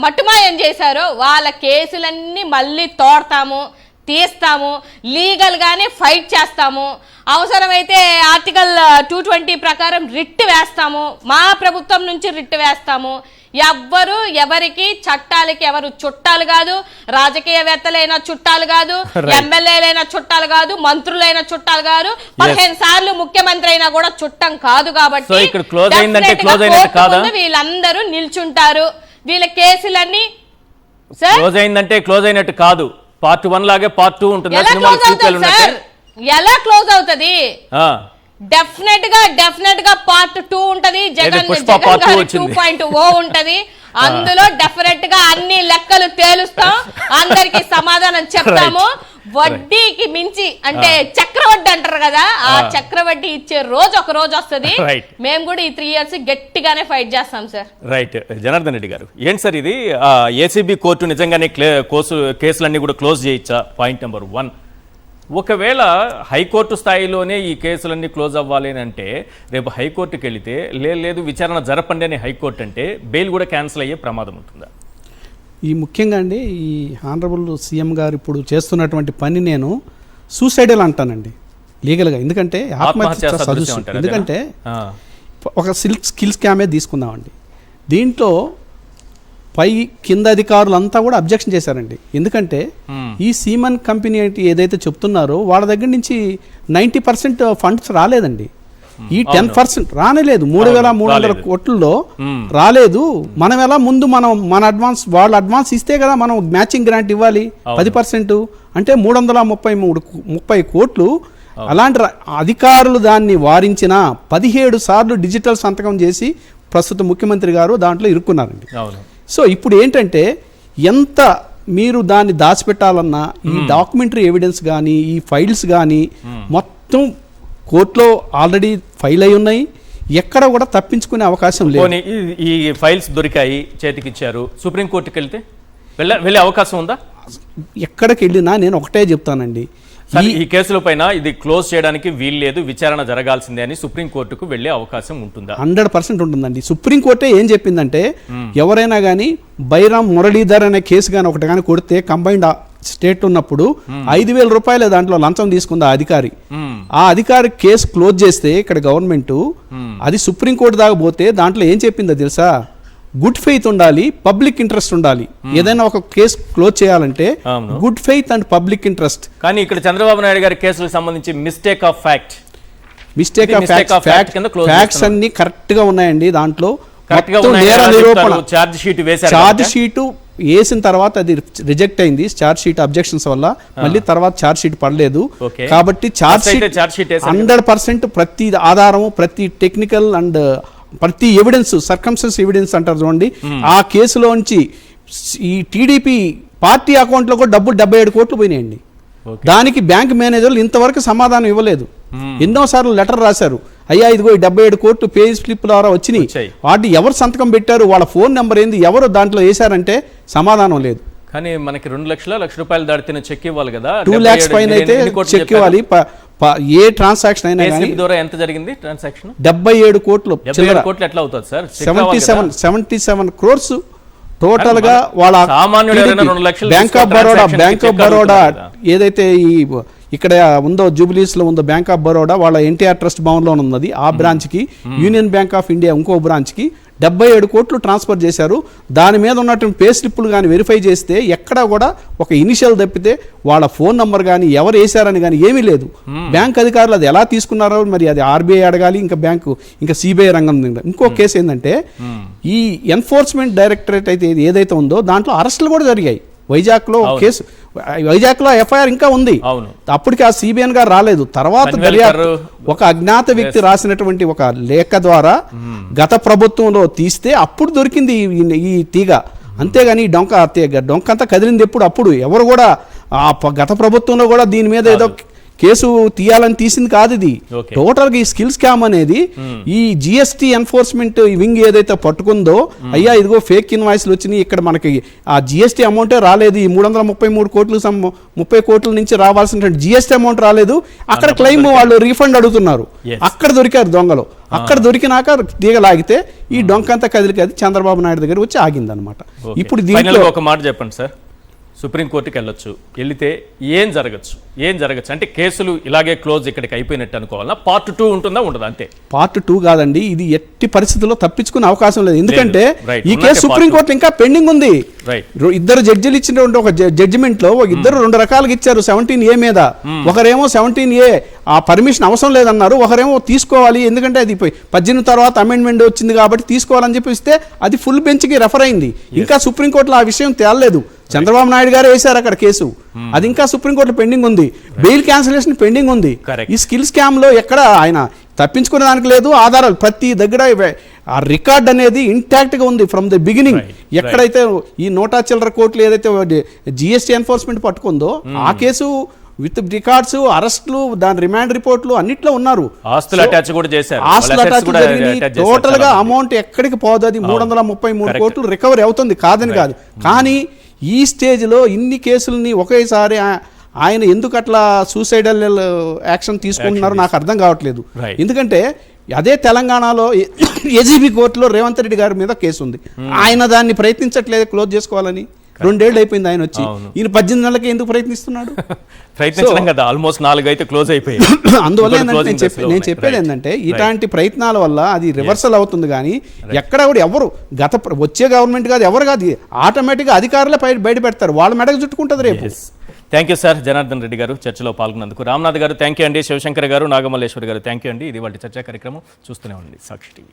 మట్టుమాయం చేశారో వాళ్ళ కేసులన్నీ మళ్ళీ తోడతాము, తీస్తాము, లీగల్గానే ఫైట్ చేస్తాము. అవసరమైతే ఆర్టికల్ 220 ప్రకారం రిట్ వేస్తాము, మా ప్రభుత్వం నుంచి రిట్ వేస్తాము. ఎవ్వరు ఎవరికి చట్టాలకి ఎవరు చుట్టాలు కాదు, రాజకీయవేత్తలైన చుట్టాలు కాదు, ఎమ్మెల్యేలైన చుట్టాలు కాదు, మంత్రులైన చుట్టాలు కాదు, 15 సార్లు ముఖ్యమంత్రి అయినా కూడా చుట్టం కాదు. కాబట్టి వీళ్ళందరూ నిల్చుంటారు. వీళ్ళ కేసులన్నీ క్లోజ్ అయిందంటే క్లోజ్ అయినట్టు కాదు, పార్ట్ 1 లాగే పార్ట్ 2 ఉంటుంది. ఎలా క్లోజ్ అవుతుంది? డెఫినెట్ గా పార్ట్ 2 ఉంటది. జగన్ 2.0 ఉంటది. అందులో డెఫినెట్ గా అన్ని లెక్కలు తేలుస్తాం, అందరికి సమాధానం చెప్తాము. వడ్డీకి మించి అంటే చక్రవడ్డీ అంటారు కదా, ఆ చక్రవడ్డీ ఇచ్చే రోజు ఒక రోజు వస్తుంది. మేము కూడా ఈ 3 years గట్టిగానే ఫైట్ చేస్తాం సార్. రైట్. జనార్దన్ రెడ్డి గారు, ఏంటి సార్ ఇది? ఏసీబీ కోర్టు నిజంగానే కేసులన్నీ కూడా క్లోజ్ చేయొచ్చా? Point number 1. ఒకవేళ హైకోర్టు స్థాయిలోనే ఈ కేసులన్నీ క్లోజ్ అవ్వాలి అంటే రేపు హైకోర్టుకి వెళితే లేదు విచారణ జరపండి అని హైకోర్టు అంటే బెయిల్ కూడా క్యాన్సిల్ అయ్యే ప్రమాదం ఉంటుందా? ఈ ముఖ్యంగా అండి ఈ ఆనరబుల్ సీఎం గారు ఇప్పుడు చేస్తున్నటువంటి పని నేను సూసైడల్ అంటానండి లీగల్గా. ఎందుకంటే ఆత్మహత్య సదృశ్యం. ఎందుకంటే ఒక స్కిల్ స్కామే తీసుకుందామండి. దీంట్లో పై కింద అధికారులంతా కూడా అబ్జెక్షన్ చేశారండి. ఎందుకంటే ఈ సీమన్ కంపెనీ ఏదైతే చెప్తున్నారో వాళ్ళ దగ్గర నుంచి 90% ఫండ్స్ రాలేదండి. ఈ 10% రానేలేదు. 3,300 కోట్లలో రాలేదు. మనం ఎలా ముందు మన అడ్వాన్స్, వాళ్ళు అడ్వాన్స్ ఇస్తే కదా మనం మ్యాచింగ్ గ్రాంట్ ఇవ్వాలి 10%. అంటే 330 కోట్లు. అలాంటి అధికారులు దాన్ని వారించిన 17 సార్లు డిజిటల్ సంతకం చేసి ప్రస్తుత ముఖ్యమంత్రి గారు దాంట్లో ఇరుక్కున్నారండి. సో ఇప్పుడు ఏంటంటే ఎంత మీరు దాన్ని దాచిపెట్టాలన్నా ఈ డాక్యుమెంటరీ ఎవిడెన్స్ కానీ ఈ ఫైల్స్ కానీ మొత్తం కోర్టులో ఆల్రెడీ ఫైల్ అయి ఉన్నాయి. ఎక్కడ కూడా తప్పించుకునే అవకాశం లేదు. ఈ ఫైల్స్ దొరికాయి, చేతికిచ్చారు, సుప్రీంకోర్టుకి వెళ్తే వెళ్ళే అవకాశం ఉందా? ఎక్కడికి వెళ్ళినా నేను ఒకటే చెప్తానండి, ఈ కేసుల పైన ఇది క్లోజ్ చేయడానికి వీలు లేదు, విచారణ జరగాల్సిందే అని సుప్రీంకోర్టుకు వెళ్లే అవకాశం ఉంటుందా? 100% ఉంటుందండి. సుప్రీంకోర్టే ఏం చెప్పిందంటే ఎవరైనా కానీ బైరామ్ మురళీధర్ అనే కేసు కానీ ఒకటి కానీ కొడితే కంబైన్డ్ స్టేట్ ఉన్నప్పుడు 5,000 రూపాయలు దాంట్లో లంచం తీసుకుంది ఆ అధికారి. ఆ అధికారి కేసు క్లోజ్ చేస్తే ఇక్కడ గవర్నమెంట్ అది సుప్రీంకోర్టు దాకా పోతే దాంట్లో ఏం చెప్పిందో తెలుసా? గుడ్ ఫెయిత్ ఉండాలి, పబ్లిక్ ఇంట్రెస్ట్ ఉండాలి. ఏదైనా ఒక కేసు క్లోజ్ చేయాలంటే good faith and public interest. కానీ ఇక్కడ చంద్రబాబు నాయుడు గారి కేసులకు సంబంధించి మిస్టేక్ ఆఫ్ ఫ్యాక్ట్స్ అన్ని కరెక్ట్ గా ఉన్నాయండి. దాంట్లో ఛార్జ్ షీట్ వేసిన తర్వాత అది రిజెక్ట్ అయింది. ఛార్జ్ షీట్ అబ్జెక్షన్స్ వల్ల మళ్ళీ తర్వాత ఛార్జ్ షీట్ పడలేదు. కాబట్టి ఛార్జ్ షీట్ 100% ప్రతి ఆధారము, ప్రతి టెక్నికల్ అండ్ ప్రతి ఎవిడెన్స్, సర్కమ్స్టెన్స్ ఎవిడెన్స్ అంటారు చూడండి, ఆ కేసులోంచి ఈ టీడీపీ పార్టీ అకౌంట్లో కూడా డబ్బులు 77 కోట్లు పోయినాయండి. దానికి బ్యాంక్ మేనేజర్లు ఇంతవరకు సమాధానం ఇవ్వలేదు. ఎన్నోసార్లు లెటర్ రాశారు, అయ్యా ఇదిగో 77 కోట్లు పేజ్ స్లిప్ ద్వారా వచ్చినాయి, వాటి ఎవరు సంతకం పెట్టారు, వాళ్ళ ఫోన్ నెంబర్ ఏంది, ఎవరు దాంట్లో వేశారంటే సమాధానం లేదు. కానీ మనకి 2 లక్షల రూపాయలు దాటిన చెక్ ఇవ్వాలి కదా. 2 lakhs పైన అయితే చెక్ ఇవ్వాలి. ఏ ట్రాన్సాక్షన్ అయినా కానీ ద్వారా ఎంత జరిగింది ట్రాన్సాక్షన్? 77 కోట్లు. 77 కోట్లు ఎట్లా అవుతుంది సార్? 77 crores టోటల్ గా వాళ్ళ సామాన్యుడు ఎవరైనా 2 లక్షలు బ్యాంక్ ఆఫ్ బరోడా ఏదైతే ఇక్కడ ఉందో జూబిలీస్ లో ఉందో బ్యాంక్ ఆఫ్ బరోడా వాళ్ళ ఎన్టీఆర్ ట్రస్ట్ భవన్ లో ఉన్నది. ఆ బ్రాంచ్ కి యూనియన్ బ్యాంక్ ఆఫ్ ఇండియా ఇంకో బ్రాంచ్ కి 77 కోట్లు ట్రాన్స్ఫర్ చేశారు. దాని మీద ఉన్నటువంటి పే స్లిప్లు కానీ వెరిఫై చేస్తే ఎక్కడ కూడా ఒక ఇనిషియల్ తప్పితే వాళ్ళ ఫోన్ నంబర్ కానీ ఎవరు వేశారని కానీ ఏమీ లేదు. బ్యాంక్ అధికారులు అది ఎలా తీసుకున్నారో మరి అది ఆర్బీఐ అడగాలి, ఇంకా సిబిఐ రంగం. ఇంకో కేసు ఏంటంటే ఈ ఎన్ఫోర్స్మెంట్ డైరెక్టరేట్ అయితే ఏదైతే ఉందో దాంట్లో అరెస్టులు కూడా జరిగాయి. వైజాగ్లో కేసు, వైజాగ్లో ఎఫ్ఐఆర్ ఇంకా ఉంది. అప్పటికి ఆ సిబిఎన్ గారు రాలేదు. తర్వాత దర్యాప్తు ఒక అజ్ఞాత వ్యక్తి రాసినటువంటి ఒక లేఖ ద్వారా గత ప్రభుత్వంలో తీస్తే అప్పుడు దొరికింది ఈ తీగ. అంతేగాని ఈ డొంక అంతా కదిలింది అప్పుడు ఎవరు కూడా ఆ గత ప్రభుత్వంలో కూడా దీని మీద ఏదో కేసు తీయాలని తీసింది కాదు. ఇది టోటల్ గా ఈ స్కిల్ స్కామ్ అనేది ఈ జిఎస్టీ ఎన్ఫోర్స్మెంట్ వింగ్ ఏదైతే పట్టుకుందో, అయ్యా ఇదిగో ఫేక్ ఇన్వాయిస్లు వచ్చినాయి, ఇక్కడ మనకి ఆ జిఎస్టీ అమౌంటే రాలేదు, ఈ 333 కోట్లు 30 కోట్ల నుంచి రావాల్సిన జిఎస్టీ అమౌంట్ రాలేదు, అక్కడ క్లెయిమ్ వాళ్ళు రీఫండ్ అడుగుతున్నారు. అక్కడ దొరికారు దొంగలు. అక్కడ దొరికినాక తీగ లాగితే ఈ డొంకంతా కదిలికి అది చంద్రబాబు నాయుడు దగ్గర వచ్చి ఆగిందనమాట. ఇప్పుడు దీంట్లో ఒక మాట చెప్పండి సార్, సుప్రీంకోర్టుకి వెళ్ళొచ్చు, వెళితే ఏం జరగచ్చు అంటే కేసులు ఇలాగే క్లోజ్ ఇక్కడికి అయిపోయినట్టు అనుకోవాలా? పార్ట్ 2 ఉంటుందా ఉండదా? అంతే. పార్ట్ 2 కాదండి, ఇది ఎట్టి పరిస్థితుల్లో తప్పించుకునే అవకాశం లేదు. ఎందుకంటే ఈ కేసు సుప్రీంకోర్టు ఇంకా పెండింగ్ ఉంది. ఇద్దరు జడ్జిలు ఇచ్చిన ఒక జడ్జిమెంట్ లో ఇద్దరు 2 రకాలుగా ఇచ్చారు 17A మీద. ఒకరేమో 17A ఆ పర్మిషన్ అవసరం లేదన్నారు, ఒకరేమో తీసుకోవాలి ఎందుకంటే అది 18 తర్వాత అమెండ్మెంట్ వచ్చింది కాబట్టి తీసుకోవాలని చెప్పి ఇస్తే అది ఫుల్ బెంచ్ కి రెఫర్ అయింది. ఇంకా సుప్రీంకోర్టులో ఆ విషయం తేలలేదు. చంద్రబాబు నాయుడు గారు వేశారు అక్కడ కేసు, అది ఇంకా సుప్రీంకోర్టులో పెండింగ్ ఉంది. బెయిల్ క్యాన్సిలేషన్ పెండింగ్ ఉంది. ఈ స్కిల్ స్కామ్ లో ఎక్కడ ఆయన తప్పించుకునే దానికి లేదు. ఆధారాలు ప్రతి దగ్గర ఆ రికార్డ్ అనేది ఇంటాక్ట్ గా ఉంది ఫ్రమ్ ది బిగినింగ్. ఎక్కడైతే ఈ 100 చిల్లర కోట్లు ఏదైతే జిఎస్టీ ఎన్ఫోర్స్మెంట్ పట్టుకుందో ఆ కేసు విత్ రికార్డ్స్, అరెస్టులు, దాని రిమాండ్ రిపోర్ట్లు అన్నిట్లో ఉన్నారు. ఆస్తులు అటాచ్ కూడా చేశారు. టోటల్ గా అమౌంట్ ఎక్కడికి పోదు. అది 333 కోట్లు రికవరీ అవుతుంది, కాదని కాదు. కానీ ఈ స్టేజ్లో ఇన్ని కేసులని ఒకేసారి ఆయన ఎందుకు అట్లా సూసైడల్ యాక్షన్ తీసుకుంటున్నారో నాకు అర్థం కావట్లేదు. ఎందుకంటే అదే తెలంగాణలో ఏజీబీ కోర్టులో రేవంత్ రెడ్డి గారి మీద కేసు ఉంది. ఆయన దాన్ని ప్రయత్నించట్లేదు క్లోజ్ చేసుకోవాలని. 2 ఏళ్ళు అయిపోయింది ఆయన వచ్చి. ఈయన 18 నెలలకి ఎందుకు ప్రయత్నిస్తున్నాడు? ప్రయత్నించడం కదా, ఆల్మోస్ట్ 4 అయితే క్లోజ్ అయిపోయాయి. అందువల్ల నేను చెప్పేది ఏంటంటే ఇలాంటి ప్రయత్నాల వల్ల అది రివర్సల్ అవుతుంది. కానీ ఎక్కడ కూడా ఎవరు వచ్చే గవర్నమెంట్ కాదు, ఎవరు కాదు, ఆటోమేటిక్గా అధికారులే బయట పెడతారు, వాళ్ళ మెడకు చుట్టుకుంటుంది రేపు. Thank you sir Janardhan Reddy గారు చర్చలో పాల్గొన్నందుకు. రామ్నాథ్ గారు థ్యాంక్ యూ అండి. శివశంకర్ గారు, నాగమల్లేశ్వర్ గారు థ్యాంక్ యూ అండి. ఇది వాళ్ళ చర్చా కార్యక్రమం. చూస్తూనే ఉండండి సాక్షి టీవీ.